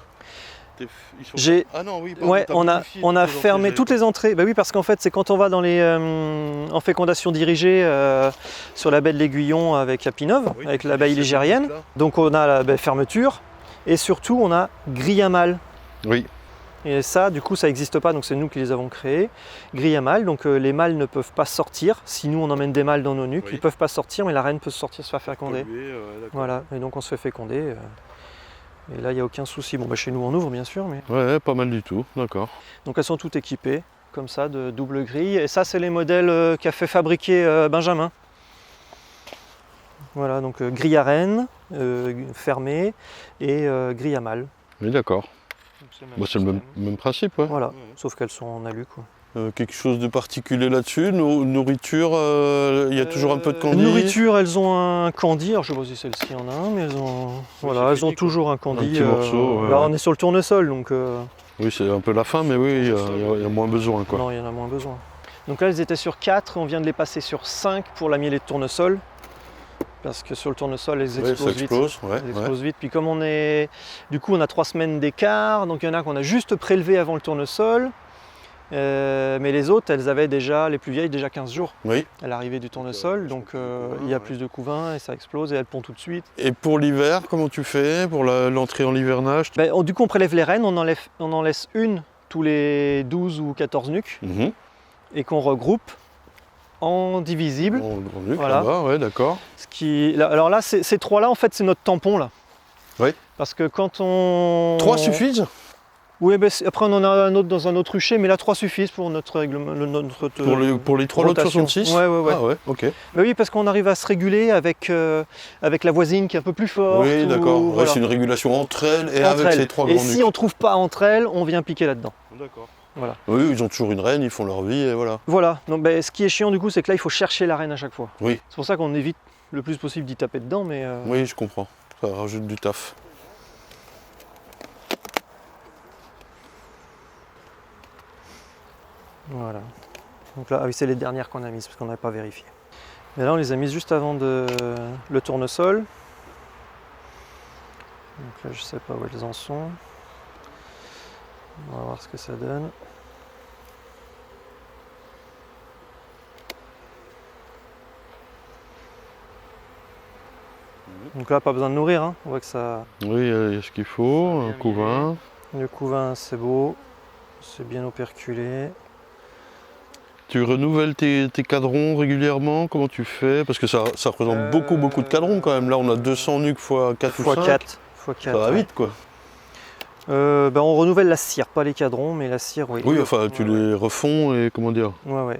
Ah non, oui, Ouais, on a fermé toutes les entrées. Bah oui, parce qu'en fait, c'est quand on va dans en fécondation dirigée sur la baie de l'Aiguillon avec Apinov, avec l'abeille ligérienne. Donc on a la fermeture et surtout on a grille à mâle. Oui. Et ça, du coup, ça n'existe pas, donc c'est nous qui les avons créés. Grille à mâle, donc les mâles ne peuvent pas sortir. Si nous on emmène des mâles dans nos nuques, Oui. ils ne peuvent pas sortir, mais la reine peut sortir, se faire féconder. Voilà, et donc on se fait féconder. Et là, il n'y a aucun souci. Bon, bah, chez nous, on ouvre, bien sûr. Mais... Ouais, pas mal du tout, d'accord. Donc, elles sont toutes équipées, comme ça, de double grille. Et ça, c'est les modèles qu'a fait fabriquer Benjamin. Voilà, donc grille à renne, fermée, et grille à mâle. Oui, d'accord. Donc, c'est Bah, c'est le même principe, ouais. Voilà, sauf qu'elles sont en alu, quoi. Quelque chose de particulier là-dessus, nourriture, il y a toujours un peu de candy. Nourriture, elles ont un candy. Alors je sais pas si celle-ci en a un, mais elles ont, voilà, elles ont toujours un candy. Un petit morceau, ouais, là, ouais. on est sur le tournesol, donc Oui, c'est un peu la fin, mais oui, il y a moins besoin, quoi. non, il y en a moins besoin. Donc là, elles étaient sur 4, on vient de les passer sur 5 pour la mielée de tournesol. Parce que sur le tournesol, elles Ouais, explosent ça vite. explose, ouais, Elles explosent vite. Puis comme on est, du coup, on a 3 semaines d'écart, donc il y en a qu'on a juste prélevé avant le tournesol. Mais les autres, elles avaient déjà, les plus vieilles, déjà 15 jours Oui. à l'arrivée du tournesol, donc il y a plus de couvain et ça explose et elles pondent tout de suite. Et pour l'hiver, comment tu fais pour l'entrée en hivernage? Du coup, on prélève les rennes, on en laisse une tous les 12 ou 14 nucs Mhm. et qu'on regroupe en divisibles. En nuque, Voilà. là-bas, ouais, d'accord. Alors là, ces 3-là, en fait, c'est notre tampon, là. Oui. Parce que quand on... 3 suffisent? Oui, après on en a un autre dans un autre rucher, mais là 3 suffisent pour notre règlement. Pour les 3 lots de rotation. 66? Ouais. Ah ouais, ok. Bah oui, parce qu'on arrive à se réguler avec la voisine qui est un peu plus forte. Oui, d'accord. Ouais, voilà. c'est une régulation entre elles et Entre avec elles. ces 3 Et grands si nuques. on trouve pas entre elles, on vient piquer là-dedans. D'accord. Voilà. Oui, ils ont toujours une reine, ils font leur vie et voilà. Voilà. Donc ce qui est chiant du coup, c'est que là il faut chercher la reine à chaque fois. Oui. C'est pour ça qu'on évite le plus possible d'y taper dedans, mais. Oui, je comprends. Ça rajoute du taf. Voilà. Donc là, ah oui, c'est les dernières qu'on a mises parce qu'on n'avait pas vérifié. Mais là, on les a mises juste avant le tournesol. Donc là, je sais pas où elles en sont. On va voir ce que ça donne. Donc là, pas besoin de nourrir, hein. On voit que ça. Oui, il y a ce qu'il faut, un couvain. Le couvain, c'est beau, c'est bien operculé. Tu renouvelles tes cadrons régulièrement? Comment tu fais? Parce que ça représente beaucoup de cadrons quand même. Là, on a 200 nuques x 4 ou 5. x4. Ça va vite, quoi. On renouvelle la cire, pas les cadrons, mais la cire, oui. Oui, enfin, tu les refonds et comment dire. Ouais.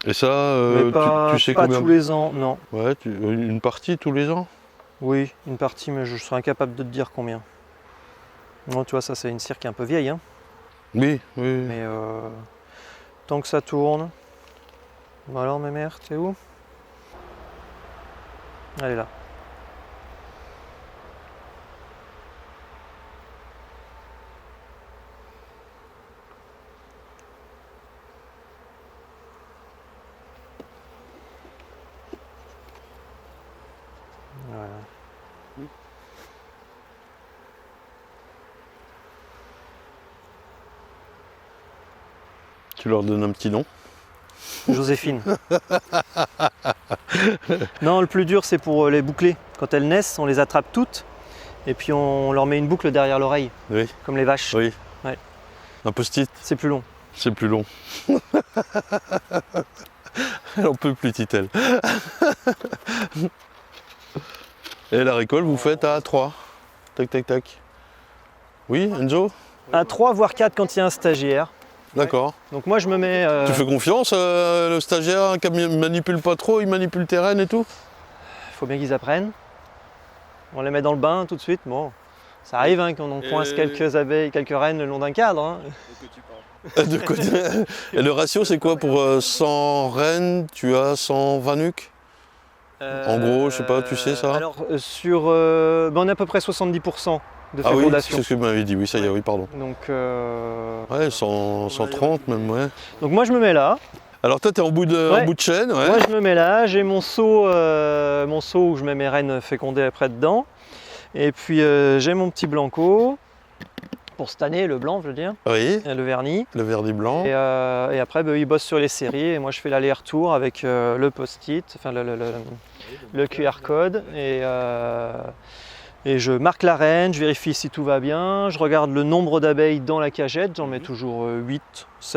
Et ça, Mais pas, tu sais pas combien? tous les ans, non. Ouais, une partie tous les ans? Oui, une partie, mais je serais incapable de te dire combien. Non, tu vois, ça c'est une cire qui est un peu vieille, hein. Oui. Mais tant que ça tourne. Bon alors, mes mères, t'es où? Elle est là. Voilà. Tu leur donnes un petit nom? Joséphine. Non, le plus dur c'est pour les boucler. Quand elles naissent, on les attrape toutes et puis on leur met une boucle derrière l'oreille, Oui. comme les vaches. Oui. Ouais. Un post-it, C'est plus long. c'est plus long. Elle en peut plus, dit-elle. Et la récolte, vous faites à 3. Tac. Oui, Enzo? À 3 voire 4 quand il y a un stagiaire. D'accord. Donc moi je me mets... Tu fais confiance, le stagiaire qui manipule pas trop, il manipule tes rennes et tout? Il faut bien qu'ils apprennent. On les met dans le bain tout de suite. Bon, ça arrive hein, qu'on en coince quelques abeilles, quelques rennes le long d'un cadre. Hein. De côté. Et le ratio, c'est quoi pour 100 rennes, tu as 120 nuques? En gros, je sais pas, tu sais ça? Alors on est à peu près 70% de Ah oui, fécondation. c'est ce que tu m'avais dit, oui, ça y est, oui, pardon. Donc, Ouais, 130 même, ouais. donc moi je me mets là. Alors toi, t'es en bout de chaîne, ouais. Moi je me mets là, j'ai mon seau où je mets mes rennes fécondées après dedans. Et puis j'ai mon petit blanco. Pour cette année, le blanc, je veux dire, Oui, et le vernis. le vernis blanc. Et après, il bosse sur les séries et moi je fais l'aller-retour avec le post-it, enfin le QR code et je marque la reine, je vérifie si tout va bien, je regarde le nombre d'abeilles dans la cagette, j'en mets toujours 8,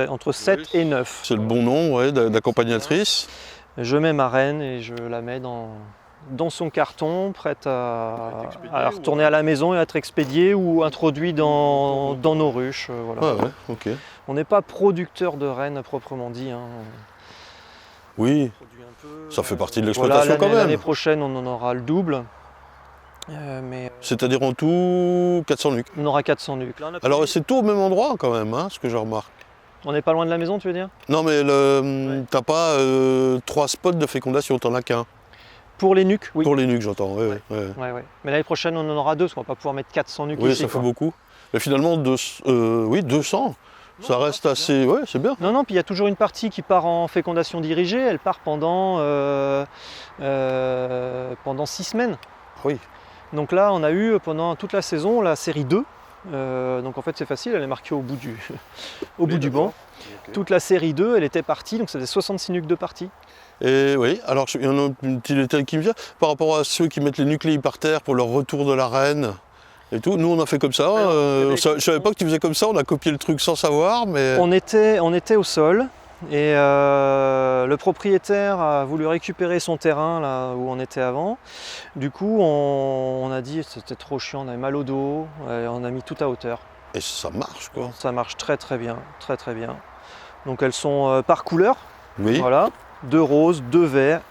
entre 7 et 9. C'est le bon nom, ouais, d'accompagnatrice. Je mets ma reine et je la mets dans dans son carton, prête À être expédiée à retourner à la maison et à être expédiée ou introduit dans nos ruches. Voilà. Ah ouais, ok. On n'est pas producteur de rennes proprement dit. Hein. Oui, On produit un peu, ça fait partie de voilà, l'exploitation quand l'année même. prochaine, on en aura le double. Mais C'est-à-dire en tout 400 nuques. on aura 400 nuques. Là, Alors c'est tout au même endroit quand même, hein, ce que je remarque. on n'est pas loin de la maison, tu veux dire? Non mais Ouais. t'as pas 3 spots de fécondation, t'en as qu'un. Pour les nuques, oui. Pour les nuques j'entends, ouais, Ouais. ouais. Ouais. Mais l'année prochaine, on en aura 2, parce qu'on va pas pouvoir mettre 400 nuques Oui, ici. ça fait quoi. beaucoup. Mais finalement, 200, ça Non, reste c'est assez... Ouais, c'est bien. Non, puis il y a toujours une partie qui part en fécondation dirigée, elle part pendant 6 semaines. Oui. Donc là, on a eu pendant toute la saison la série 2. Donc en fait, c'est facile, elle est marquée au bout du, bout du banc. Ok. Toute la série 2, elle était partie, donc c'était 66 nuques de partie. Et oui, alors il y en a une petite détail qui me vient, par rapport à ceux qui mettent les nucléi par terre pour leur retour de la reine et tout. Nous, on a fait comme ça. Je savais pas que tu faisais comme ça, on a copié le truc sans savoir, mais... On était au sol et le propriétaire a voulu récupérer son terrain là où on était avant. Du coup, on a dit c'était trop chiant, on avait mal au dos, et on a mis tout à hauteur. Et ça marche, quoi. Ça marche très bien, très bien. Donc elles sont par couleur, Oui, voilà, 2 roses, 2 verts.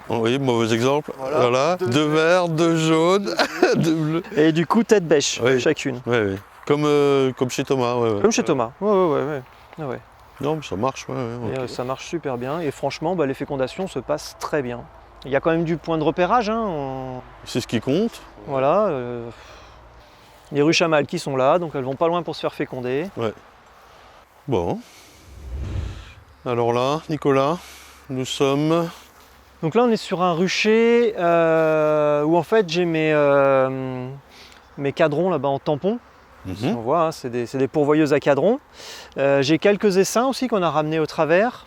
oui, mauvais exemple. Voilà. Voilà, Deux 2 verts, 2 jaunes, 2 bleus. Et du coup, tête bêche, Oui. chacune. Ouais, ouais. Comme chez Thomas, ouais. Comme chez Thomas. Ouais. Non, mais ça marche, ouais. Et, Ok. ça marche super bien. Et franchement, les fécondations se passent très bien. Il y a quand même du point de repérage. Hein, C'est ce qui compte. voilà. Les ruches à mâles qui sont là, donc elles vont pas loin pour se faire féconder. Bon. Alors là, Nicolas, nous sommes... Donc là, on est sur un rucher où en fait j'ai mes cadrons là-bas en tampon. Mhm. On voit, hein, c'est des pourvoyeuses à cadrons. J'ai quelques essaims aussi qu'on a ramenés au travers.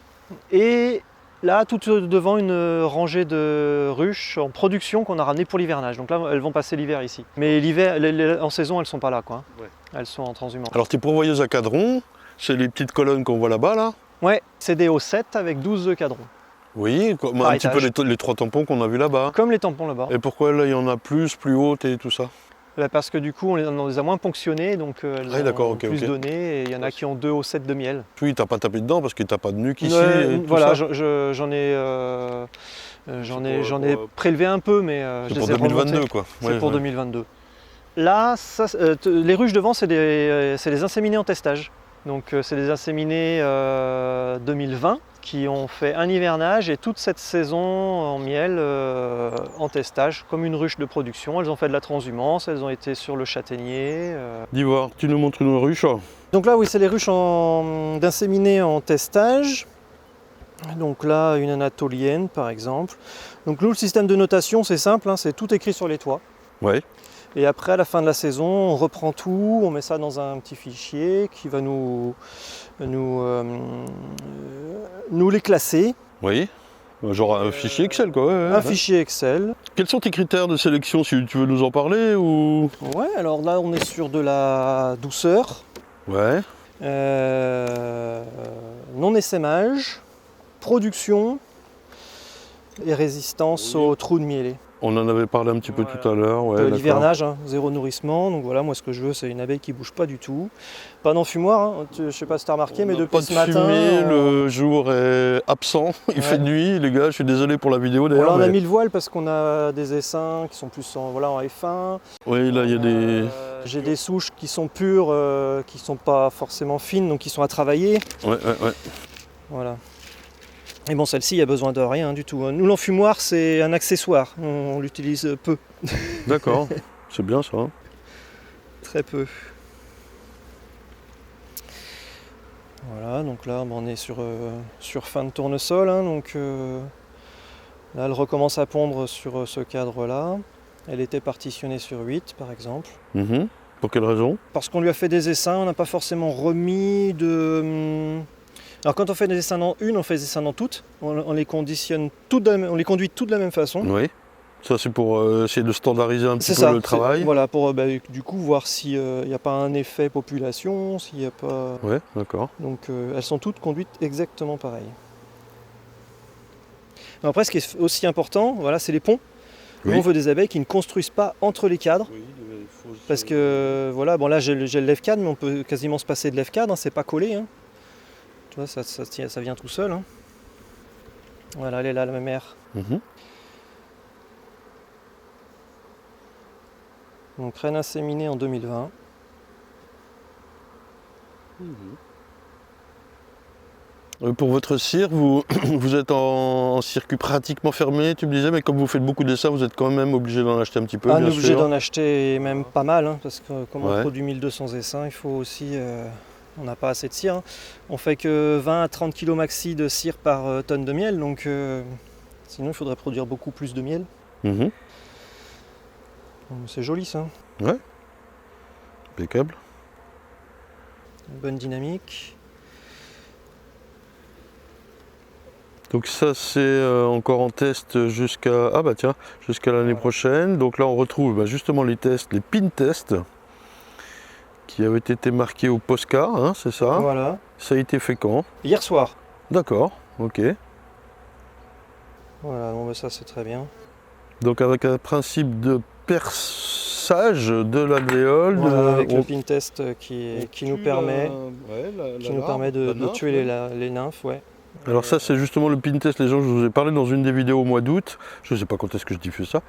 Et là, tout devant une rangée de ruches en production qu'on a ramenées pour l'hivernage. Donc là, elles vont passer l'hiver ici. Mais l'hiver, en saison, elles ne sont pas là, quoi. Ouais. Elles sont en transhumance. Alors, tes pourvoyeuses à cadron, c'est les petites colonnes qu'on voit là-bas, là? Ouais, c'est des O7 avec 12 cadrons. Oui, un Par petit peu étage. les 3 tampons qu'on a vus là-bas. Comme les tampons là-bas. Et pourquoi là, il y en a plus hautes et tout ça? Parce que du coup, on les a moins ponctionnées, donc elles Ah oui, d'accord, ont ok, plus ok. donné. Et il y en a qui ont 2 O7 de miel. Oui, t'as pas tapé dedans parce que t'as pas de nuque ici. Ouais, et tout voilà, ça. j'en ai prélevé un peu, mais je C'est les pour ai 2022, remontés. quoi. C'est Ouais, pour ouais. 2022. Là, les ruches devant, c'est des inséminés en testage. Donc c'est des inséminés 2020 qui ont fait un hivernage et toute cette saison en miel en testage, comme une ruche de production. Elles ont fait de la transhumance, elles ont été sur le châtaignier. Dis voir, tu nous montres une ruche. Donc là, oui, c'est les ruches d'inséminés en testage. Donc là, une anatolienne par exemple. Donc nous, le système de notation, c'est simple, hein, c'est tout écrit sur les toits. Ouais. Et après, à la fin de la saison, on reprend tout, on met ça dans un petit fichier qui va nous les classer. Oui. Genre un fichier Excel, quoi. Ouais, Un ouais. fichier Excel. Quels sont tes critères de sélection, si tu veux nous en parler ou... Ouais, alors là, on est sur de la douceur, Ouais. non-essaimage, production et résistance aux trous de mielés. On en avait parlé un petit peu Voilà. tout à l'heure. Ouais, d'accord. L'hivernage, hein, 0 nourrissement. Donc voilà, moi ce que je veux, c'est une abeille qui bouge pas du tout. Pas d'enfumoir, hein. Je sais pas si tu as remarqué, mais On a depuis pas ce de matin. fumée, le jour est absent, il Ouais. fait nuit, les gars, je suis désolé pour la vidéo d'ailleurs. Voilà, on a mais- mis le voile parce qu'on a des essaims qui sont plus en F1. Oui, là il y a des... J'ai des souches qui sont pures, qui sont pas forcément fines, donc qui sont à travailler. Ouais. Voilà. Et bon, celle-ci, il n'y a besoin de rien du tout. Nous, l'enfumoir, c'est un accessoire. On l'utilise peu, D'accord, c'est bien ça. très peu. Voilà, donc là, on est sur fin de tournesol. Hein, donc là, elle recommence à pondre sur ce cadre-là. Elle était partitionnée sur 8, par exemple. Mhm. Pour quelle raison? Parce qu'on lui a fait des essaims, on n'a pas forcément remis de... Alors quand on fait des essaims dans une, on fait des essaims dans toutes. On les conditionne toutes, on les conduit toutes de la même façon. Oui. Ça c'est pour essayer de standardiser un petit C'est peu ça. le travail. Voilà, pour du coup voir s'il n'y a pas un effet population, s'il n'y a pas... Ouais, d'accord. Donc elles sont toutes conduites exactement pareil. Après, ce qui est aussi important, voilà, c'est les ponts. Nous, Oui. on veut des abeilles qui ne construisent pas entre les cadres. Parce que voilà, bon là j'ai le lève-cadre, mais on peut quasiment se passer de lève-cadre, hein, c'est pas collé. Hein. Tu vois, ça vient tout seul. Hein. Voilà, elle est là, la mère. Mhm. Donc reine inséminée en 2020. Pour votre cire, vous, vous êtes en circuit pratiquement fermé, tu me disais, mais comme vous faites beaucoup d'essais, vous êtes quand même obligé d'en acheter un petit peu, On est bien obligé sûr. d'en acheter même pas mal, hein, parce que comme on Ouais. produit 1200 essaims, il faut aussi. On n'a pas assez de cire. Hein. On fait que 20 à 30 kg maxi de cire par tonne de miel, donc sinon il faudrait produire beaucoup plus de miel. Mhm. C'est joli ça, Impeccable. une bonne dynamique. Donc ça c'est encore en test jusqu'à jusqu'à l'année prochaine. Donc là on retrouve justement les tests, les pin tests qui avaient été marqués au Posca, hein, c'est ça. Voilà. Ça a été fait quand? Hier soir. D'accord, ok. Voilà, bon, bah, ça c'est très bien. Donc avec un principe de perçage de l'alvéole. Voilà, avec on- le pin test qui nous permet, de tuer les nymphes. Ouais. Alors ça c'est justement le pin test, les gens, je vous ai parlé dans une des vidéos au mois d'août, je ne sais pas quand est-ce que je diffuse ça,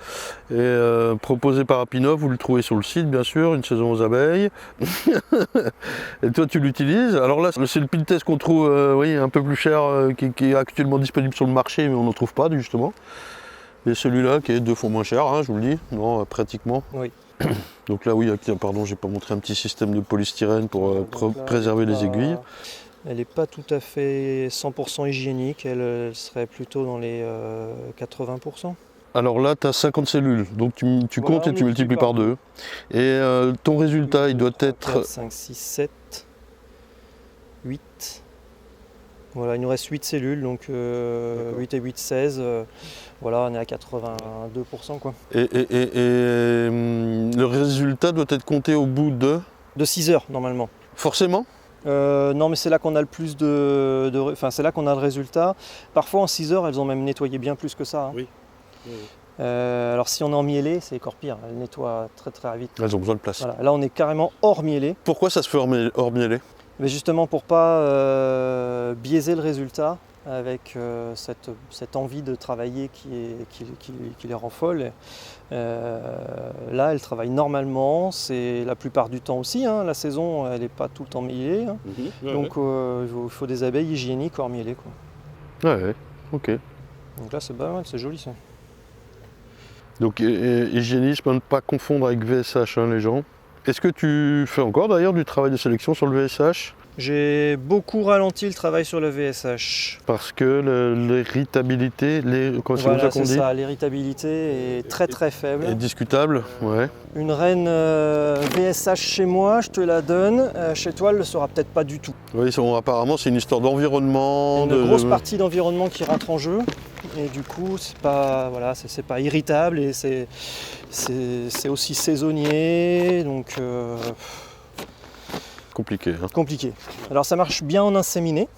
et proposé par Apinov, vous le trouvez sur le site bien sûr, une saison aux abeilles, et toi tu l'utilises. Alors là c'est le pin test qu'on trouve un peu plus cher, qui est actuellement disponible sur le marché mais on n'en trouve pas justement. Et celui-là qui est 2 fois moins cher, hein, je vous le dis, non, pratiquement. Oui. Donc là oui, pardon, j'ai pas montré un petit système de polystyrène pour Donc là, préserver les aiguilles. Elle n'est pas tout à fait 100% hygiénique, elle serait plutôt dans les 80%. Alors là, tu as 50 cellules, donc tu Voilà, comptes et on tu multiplies par 2. Et ton résultat, il doit être... 4, 5, 6, 7, 8. Voilà, il nous reste 8 cellules, donc 8 et 8, 16. Voilà, on est à 82%. Quoi. Et le résultat doit être compté au bout de... De 6 heures, normalement. Forcément? Non, mais c'est là qu'on a le plus enfin, c'est là qu'on a le résultat. Parfois, en 6 heures, elles ont même nettoyé bien plus que ça. Hein. Oui. Alors, si on est en mielé, c'est encore pire. Elles nettoient très très vite. Elles ont besoin de place. Voilà. Là, on est carrément hors mielé. Pourquoi ça se fait hors mielé? Mais justement, pour pas biaiser le résultat avec cette envie de travailler qui les rend folles. Là, elles travaillent normalement, c'est la plupart du temps aussi. Hein, la saison, elle n'est pas tout le temps mielée. Hein. Donc, il faut des abeilles hygiéniques hors mielées. Quoi. Ouais, ok. Donc là, c'est pas mal, c'est joli ça. Donc hygiénisme, à ne pas confondre avec VSH, hein, les gens. Est-ce que tu fais encore d'ailleurs du travail de sélection sur le VSH? J'ai beaucoup ralenti le travail sur le VSH. Parce que l'irritabilité, Voilà, c'est ça, l'irritabilité est très très faible. est discutable, ouais. Une reine VSH chez moi, je te la donne. Chez toi, elle ne le sera peut-être pas du tout. Oui, apparemment c'est une histoire d'environnement. Il y a une grosse partie d'environnement qui rentre en jeu. Et du coup, c'est pas irritable et c'est aussi saisonnier. Donc compliqué. Hein. compliqué. Alors ça marche bien en inséminé.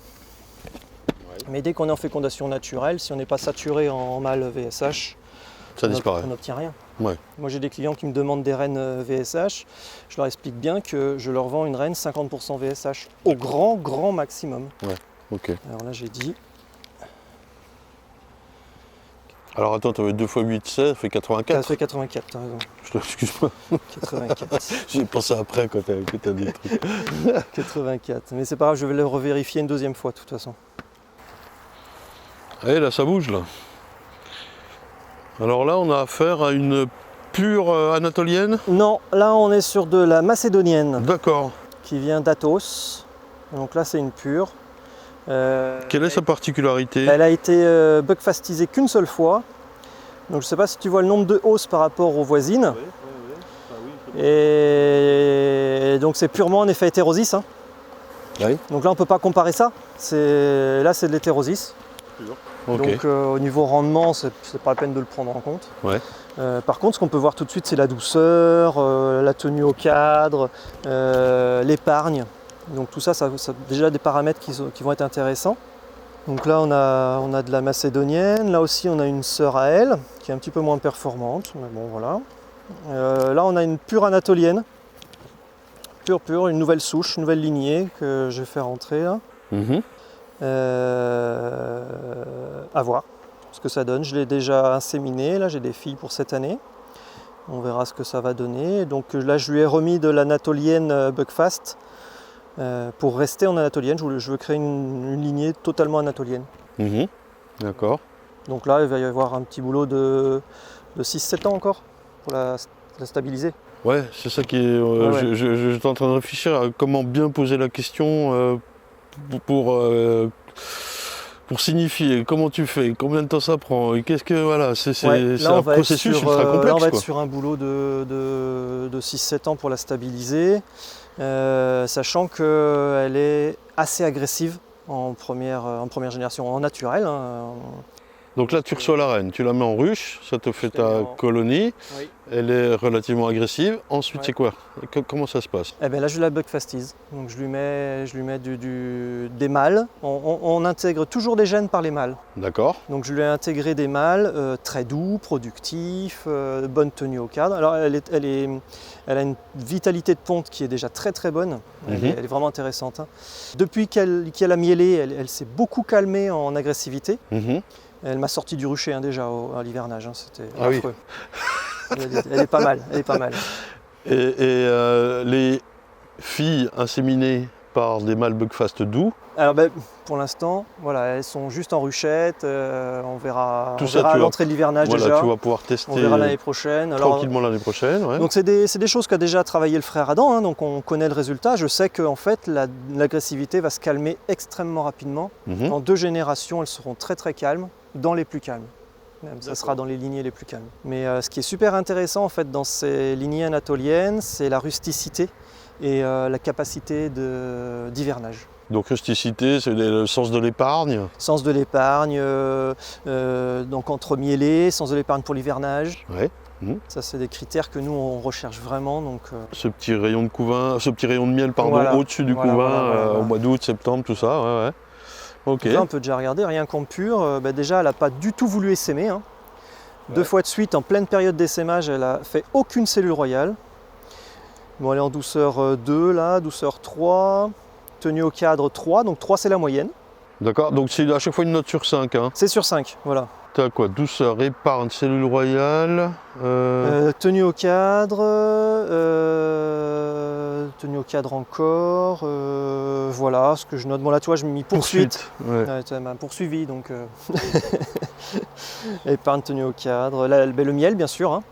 Mais dès qu'on est en fécondation naturelle, si on n'est pas saturé en mâle VSH, Ça disparaît. on n'obtient rien. Ouais. Moi j'ai des clients qui me demandent des reines VSH, je leur explique bien que je leur vends une reine 50% VSH au grand maximum. Ok. Alors là j'ai dit, Alors attends, tu avais 2 x 8, 16, ça fait ça 84. fait 84, t'as raison. Excuse-moi, 84. j'ai pensé après quand t'as dit le truc. 84. Mais c'est pas grave, je vais le revérifier une deuxième fois de toute façon. Allez, là ça bouge là. Alors là on a affaire à une pure anatolienne. Non, là on est sur de la macédonienne D'accord. qui vient d'Athos. Donc là c'est une pure. Quelle est sa particularité? Elle a été bugfastisée qu'une seule fois. Donc je ne sais pas si tu vois le nombre de hausses par rapport aux voisines. Et donc c'est purement en effet hétérosis. Hein. Oui. Donc là on ne peut pas comparer ça. Là c'est de l'hétérosis. Ok. Donc au niveau rendement, c'est pas la peine de le prendre en compte. Ouais. Par contre, ce qu'on peut voir tout de suite, c'est la douceur, la tenue au cadre, l'épargne. Donc tout ça, ça déjà des paramètres qui vont être intéressants. Donc là, on a de la macédonienne. Là aussi, on a une sœur à elle, qui est un petit peu moins performante. Mais bon, voilà. Là, on a une pure anatolienne. Pure, une nouvelle souche, une nouvelle lignée que je vais faire entrer là. Mhm. À voir ce que ça donne. Je l'ai déjà inséminé, là j'ai des filles pour cette année. On verra ce que ça va donner. Donc là je lui ai remis de l'anatolienne Buckfast pour rester en anatolienne. Je veux créer une lignée totalement anatolienne. Mhm. D'accord. Donc là il va y avoir un petit boulot de 6-7 ans encore pour la stabiliser. Ouais, c'est ça qui est. Ouais. J'étais en train de réfléchir à comment bien poser la question pour signifier comment tu fais, combien de temps ça prend, et qu'est-ce que. Voilà, c'est un processus ultra complexe. Là, on va être quoi. sur un boulot de 6-7 ans pour la stabiliser, sachant qu'elle est assez agressive en première génération, en naturel. Hein. Donc là, tu reçois la reine, tu la mets en ruche, ça te fait Je la mets ta en- colonie, Oui. elle est relativement agressive. Ensuite, Ouais. c'est quoi? Comment ça se passe? Eh bien là, je la buckfastise. Donc je lui mets des mâles. On intègre toujours des gènes par les mâles. D'accord. Donc je lui ai intégré des mâles très doux, productifs, bonne tenue au cadre. Alors elle a une vitalité de ponte qui est déjà très très bonne. Elle est vraiment intéressante. Hein. Depuis qu'elle a miellé, elle s'est beaucoup calmée en agressivité. Mhm. Elle m'a sorti du rucher déjà à l'hivernage. Hein. C'était Ah oui. affreux. Elle est pas mal. Elle est pas mal. Et les filles inséminées par des mâles Buckfast doux, Alors pour l'instant, voilà, elles sont juste en ruchette. On verra, Tout on ça, verra à tu vas- l'entrée de l'hivernage voilà, déjà. tu vas pouvoir tester On verra l'année prochaine. Alors, tranquillement l'année prochaine. Ouais. donc c'est des choses qu'a déjà travaillé le frère Adam, hein, donc on connaît le résultat. Je sais qu'en fait l'agressivité va se calmer extrêmement rapidement. Mhm. En 2 générations, elles seront très très calmes, dans les plus calmes. Même, ça sera dans les lignées les plus calmes. Mais ce qui est super intéressant en fait dans ces lignées anatoliennes, c'est la rusticité et la capacité d'hivernage. Donc rusticité, c'est le sens de l'épargne. Sens de l'épargne, donc entre mielés, sens de l'épargne pour l'hivernage. Ouais. Ça, c'est des critères que nous, on recherche vraiment. Donc, Ce petit rayon de couvain, ce petit rayon de miel, pardon, Voilà. au-dessus du Voilà, couvain, voilà. au mois d'août, septembre, tout ça. Ouais, ouais. Ok. là, on peut déjà regarder, rien qu'en pur, déjà, elle n'a pas du tout voulu essaimer. Hein. Ouais. 2 fois de suite, en pleine période d'essaimage, elle a fait aucune cellule royale. Bon, elle est en douceur 2, là, douceur 3, tenue au cadre 3, donc 3 c'est la moyenne. D'accord. Donc c'est à chaque fois une note sur 5. Hein. C'est sur 5, voilà. T'as quoi? Douceur, épargne, cellule royale. Tenue au cadre encore, voilà ce que je note. Bon là tu vois je m'ai mis poursuite. Ouais. Ouais, tu m'a poursuivi donc épargne tenue au cadre. Là, le miel bien sûr. Hein.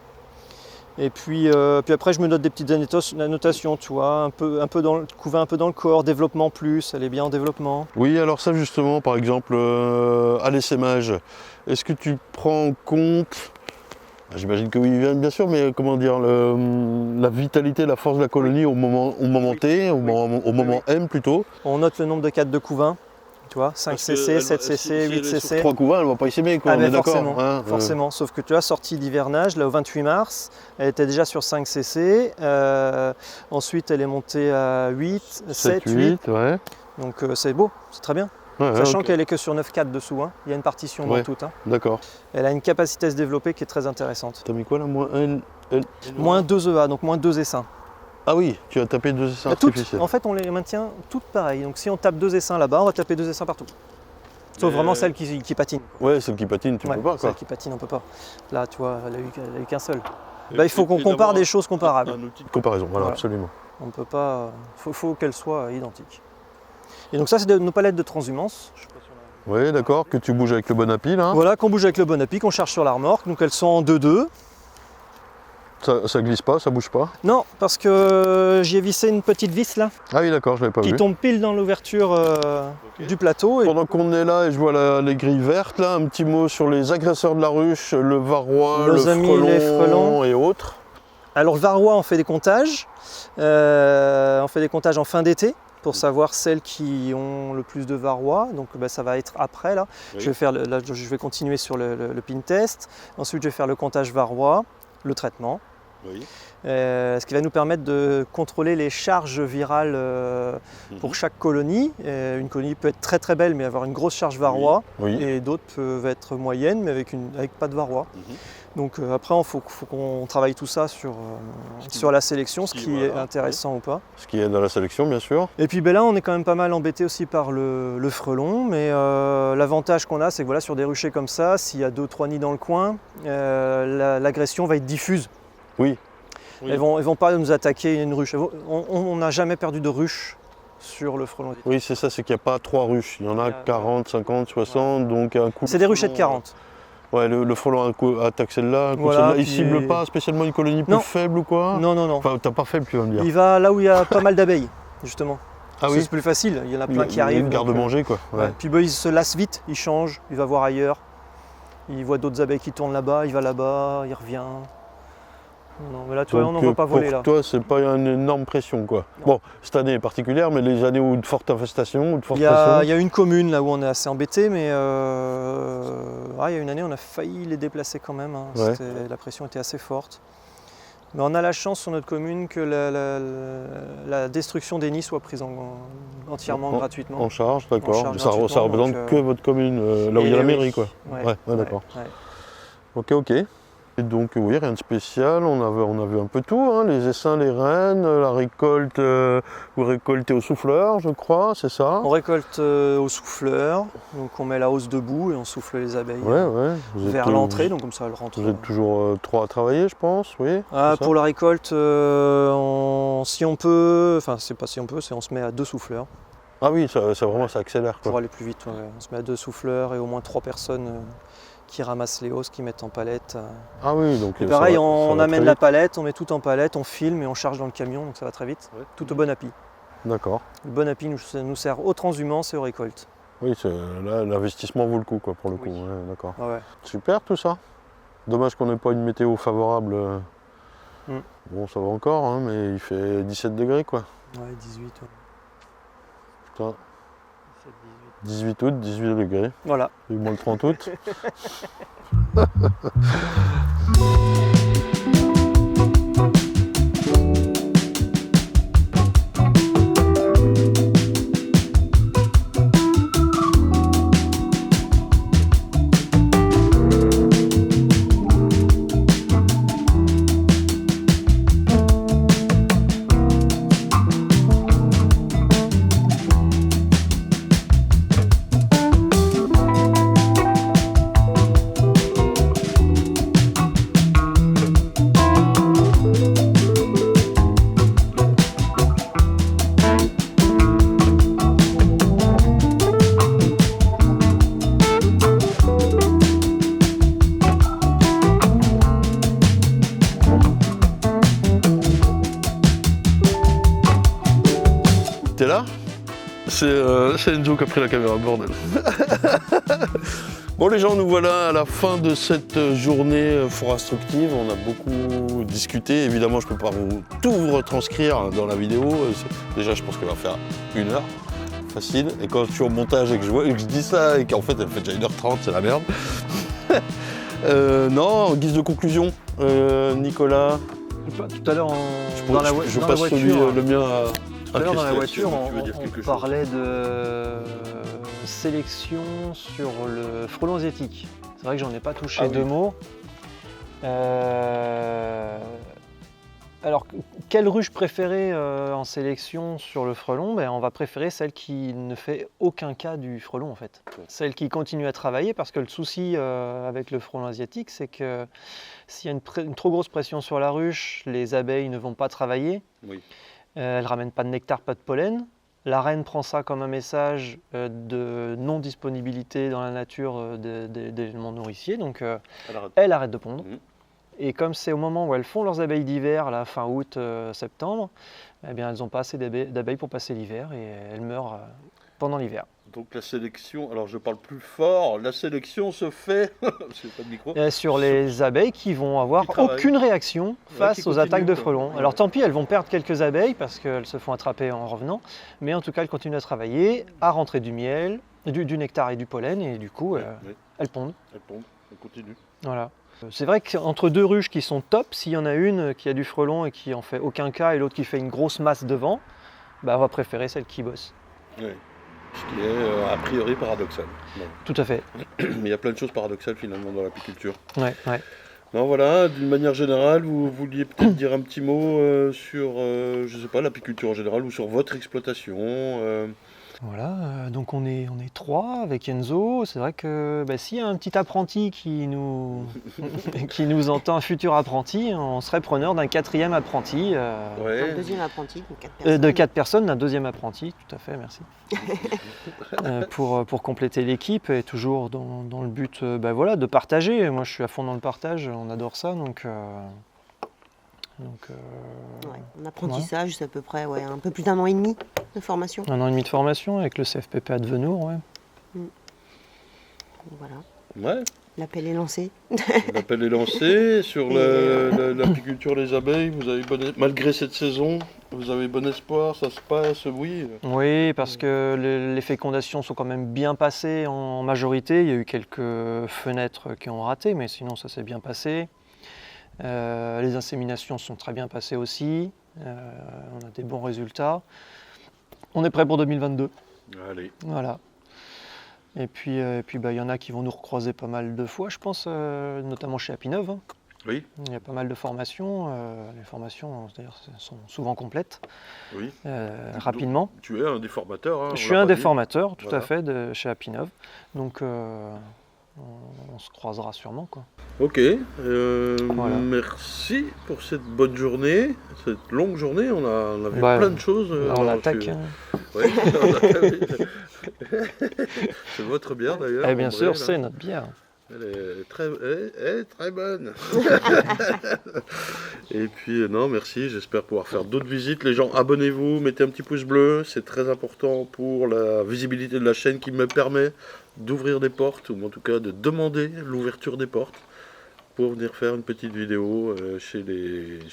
Et puis après je me note des petites annotations, tu vois, un peu dans le couvain, un peu dans le corps, développement plus, elle est bien en développement. Oui, alors ça justement, par exemple, à l'essaimage, est-ce que tu prends en compte, j'imagine que oui, bien sûr, mais comment dire, la vitalité, la force de la colonie au moment T, au moment M plutôt. On note le nombre de cadres de couvain, tu vois, 5 cc, 7 cc, 8 cc. 3 couvains, elle ne va pas essaimer, quoi, Ah on mais est d'accord. forcément, Hein, forcément. Sauf que tu as sorti d'hivernage, là au 28 mars, elle était déjà sur 5 cc, ensuite elle est montée à 8, 7, 8, ouais. donc c'est beau, c'est très bien. Ouais, Sachant ok. qu'elle est que sur 9,4 dessous, hein. Il y a une partition dans Ouais. tout. Hein. D'accord. Elle a une capacité à se développer qui est très intéressante. T'as mis quoi là, moins 1 Moins 2 EA, donc moins 2 essaims. Ah oui, tu as tapé 2 essaims Toutes, artificiels. en fait, on les maintient toutes pareilles. Donc si on tape 2 essaims là-bas, on va taper 2 essaims partout. Sauf Mais- vraiment celle qui patine. Ouais, celle qui patine, tu Ouais, peux pas, quoi. celle qui patine, on peut pas. Là, tu vois, elle a eu qu'un seul. Bah, il faut qu'on compare des choses comparables. Un outil de comparaison, voilà, Voilà. absolument. On ne peut pas. Faut qu'elles soient identiques. Et donc ça, c'est nos palettes de transhumance. Oui, d'accord, que tu bouges avec le bon appui, là. Voilà, qu'on bouge avec le bon appui, qu'on charge sur la remorque. Donc elles sont en 2-2. Ça glisse pas, ça bouge pas. Non, parce que j'y ai vissé une petite vis là, Ah oui, d'accord, je l'avais pas qui vu. tombe pile dans l'ouverture du plateau. Et Pendant qu'on est là et je vois les grilles vertes, là, un petit mot sur les agresseurs de la ruche, le varrois, Nos le amis frelon, les frelons. et autres. Alors le varrois, on fait des comptages. On fait des comptages en fin d'été pour savoir celles qui ont le plus de varrois. Donc ça va être après là. Oui. Je vais continuer sur le pin test. Ensuite je vais faire le comptage varrois, le traitement. Oui. Ce qui va nous permettre de contrôler les charges virales pour chaque colonie. Une colonie peut être très très belle mais avoir une grosse charge varroa, Oui. et d'autres peuvent être moyennes mais avec pas de varroa. Donc après, il faut qu'on travaille tout ça sur la sélection, ce qui est intéressant ou pas. Ce qui aide à la sélection, bien sûr. Et puis là, on est quand même pas mal embêté aussi par le frelon, mais l'avantage qu'on a, c'est que voilà, sur des ruchers comme ça, s'il y a 2 ou 3 nids dans le coin, l'agression va être diffuse. Oui. Elles vont pas nous attaquer une ruche. On n'a jamais perdu de ruche sur le frelon. Oui, c'est ça, c'est qu'il n'y a pas 3 ruches. Il y en a 40, 50, 60, donc un coup. C'est des ruchers de 40. Ouais, le frelon attaque celle-là, Voilà, il puis- cible pas spécialement une colonie plus Non. faible ou quoi? Non, non, non. Enfin, t'as pas faible, tu vas me dire. Il va là où il y a pas mal d'abeilles, justement. Ah oui. C'est plus facile, il y en a plein qui Il y a arrivent. une garde-manger, quoi. Ouais. Ouais. Puis il se lasse vite, il change, il va voir ailleurs. Il voit d'autres abeilles qui tournent là-bas, il va là-bas, il revient. Non, mais là, tu vois, on n'en va pas voler là. Pour toi, c'est pas une énorme pression, quoi. Non. Bon, cette année est particulière, mais les années où de forte infestation, ou de forte Il y pression. a une commune là où on est assez embêté, mais il y a une année on a failli les déplacer quand même. Hein. Ouais. La pression était assez forte. Mais on a la chance sur notre commune que la destruction des nids soit prise entièrement gratuitement. En charge, d'accord. charge Ça gratuitement, représente donc, que votre commune, là où il y a la Et mairie, oui. quoi. Ouais, d'accord. Ouais. Ok. Et donc, oui, rien de spécial. On a vu un peu tout, hein, les essaims, les reines, la récolte. Vous récoltez au souffleur, je crois, c'est ça? On récolte au souffleur, donc on met la hausse debout et on souffle les abeilles Ouais. Vous êtes, vers l'entrée, donc comme ça elles rentrent. Vous êtes toujours 3 à travailler, je pense, oui? Ah, c'est ça pour la récolte, si on peut, enfin c'est pas si on peut, c'est on se met à 2 souffleurs Ah oui, ça vraiment, ça accélère, pour quoi. aller plus vite. Ouais. On se met à 2 souffleurs et au moins 3 personnes qui ramassent les hausses, qui mettent en palette. Ah oui, donc Et ça pareil, va- ça on va amène très la vite. palette, on met tout en palette, on filme et on charge dans le camion, donc ça va très vite. Ouais. Tout au bon appui. D'accord. Le bon appui nous sert aux transhumances et aux récoltes. Oui, là, l'investissement vaut le coup, quoi, pour le coup. Oui. Ouais, d'accord. Ah ouais. Super, tout ça. Dommage qu'on n'ait pas une météo favorable. Bon, ça va encore, hein, mais il fait 17 degrés, quoi. Ouais, 18. Ouais. Putain, 17, 18. 18 août, 18 degrés. Voilà. Et moins le 30 août. T'es là? C'est Enzo qui a pris la caméra, bordel. Bon les gens, nous voilà à la fin de cette journée fort instructive. On a beaucoup discuté. Évidemment, je ne peux pas tout vous retranscrire dans la vidéo. Déjà, je pense qu'elle va faire 1 heure. Facile. Et quand je suis au montage et que je dis ça et qu'en fait elle fait déjà 1h30, c'est la merde. Non, en guise de conclusion, Nicolas, Tout à l'heure, je dans la passe voiture, celui, le mien tout à l'heure dans la Christelle, voiture, si tu veux dire quelque on chose. parlait de sélection sur le frelon asiatique. C'est vrai que j'en ai pas touché Ah 2 oui. mots. Alors, quelle ruche préférer en sélection sur le frelon? On va préférer celle qui ne fait aucun cas du frelon en fait. Celle qui continue à travailler, parce que le souci avec le frelon asiatique, c'est que s'il y a une trop grosse pression sur la ruche, les abeilles ne vont pas travailler. Oui. Elles ne ramènent pas de nectar, pas de pollen. La reine prend ça comme un message de non-disponibilité dans la nature d'éléments nourriciers, donc elle arrête de pondre. Mhm. Et comme c'est au moment où elles font leurs abeilles d'hiver, là, fin août, septembre, eh bien, elles n'ont pas assez d'abeilles pour passer l'hiver et elles meurent pendant l'hiver. Donc la sélection, alors je parle plus fort, la sélection se fait, c'est pas de micro, Sur les abeilles qui vont avoir Qui travaillent. aucune réaction face qui aux attaques de continuent, quoi. frelons. Ouais. Alors tant pis, elles vont perdre quelques abeilles parce qu'elles se font attraper en revenant, mais en tout cas elles continuent à travailler, à rentrer du miel, du nectar et du pollen, et du coup oui, elles pondent. elle tombe, elle continue. Voilà. C'est vrai qu'entre deux ruches qui sont top, s'il y en a une qui a du frelon et qui en fait aucun cas et l'autre qui fait une grosse masse devant, bah, on va préférer celle qui bosse. Oui. Ce qui est a priori paradoxal. Bon. Tout à fait. Mais il y a plein de choses paradoxales finalement dans l'apiculture. Ouais, ouais. Non, voilà, d'une manière générale, vous vouliez peut-être dire un petit mot sur, je sais pas, l'apiculture en général ou sur votre exploitation. Voilà, donc on est 3 avec Enzo. C'est vrai que bah, s'il y a un petit apprenti qui nous, qui nous entend, un futur apprenti, on serait preneur d'un 4e apprenti. Un deuxième apprenti, donc 4 personnes. De 4 personnes, d'un 2e apprenti, tout à fait, merci. Pour compléter l'équipe et toujours dans le but bah, voilà, de partager. Moi je suis à fond dans le partage, on adore ça. Ouais, en apprentissage, c'est à peu près un peu plus d'1 an et demi de formation. 1 an et demi de formation avec le CFPPA de Venours. Ouais. Voilà. Ouais, L'appel est lancé. l'appel est lancé. Sur l'apiculture des abeilles, vous avez malgré cette saison, vous avez bon espoir, ça se passe, oui. Oui, parce que les fécondations sont quand même bien passées en majorité. Il y a eu quelques fenêtres qui ont raté, mais sinon ça s'est bien passé. Les inséminations sont très bien passées aussi. On a des bons résultats. On est prêt pour 2022. Allez. Voilà. Et puis bah, y en a qui vont nous recroiser pas mal de fois, je pense, notamment chez Apinov. Hein. Oui. Il y a pas mal de formations. Les formations, d'ailleurs, sont souvent complètes, Oui. rapidement. Tu es un des formateurs. Hein, Je suis un des formateurs, tout Voilà. à fait, chez Apinov. Donc, on se croisera sûrement, quoi. Ok. Voilà. Merci pour cette bonne journée, cette longue journée. On a vu Bah, plein de choses. Là, on attaque. Hein. Ouais, c'est votre bière d'ailleurs. Eh bien André, sûr, là. c'est notre bière. Elle est très bonne. Et puis, non, merci. J'espère pouvoir faire d'autres visites. Les gens, abonnez-vous, mettez un petit pouce bleu. C'est très important pour la visibilité de la chaîne qui me permet d'ouvrir des portes, ou en tout cas de demander l'ouverture des portes pour venir faire une petite vidéo chez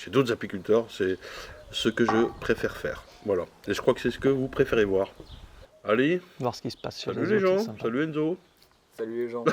d'autres apiculteurs. C'est ce que je préfère faire. Voilà. Et je crois que c'est ce que vous préférez voir. Allez, Voir ce qui se passe chez salut les les autres, gens, c'est sympa. salut Enzo. Salut les gens.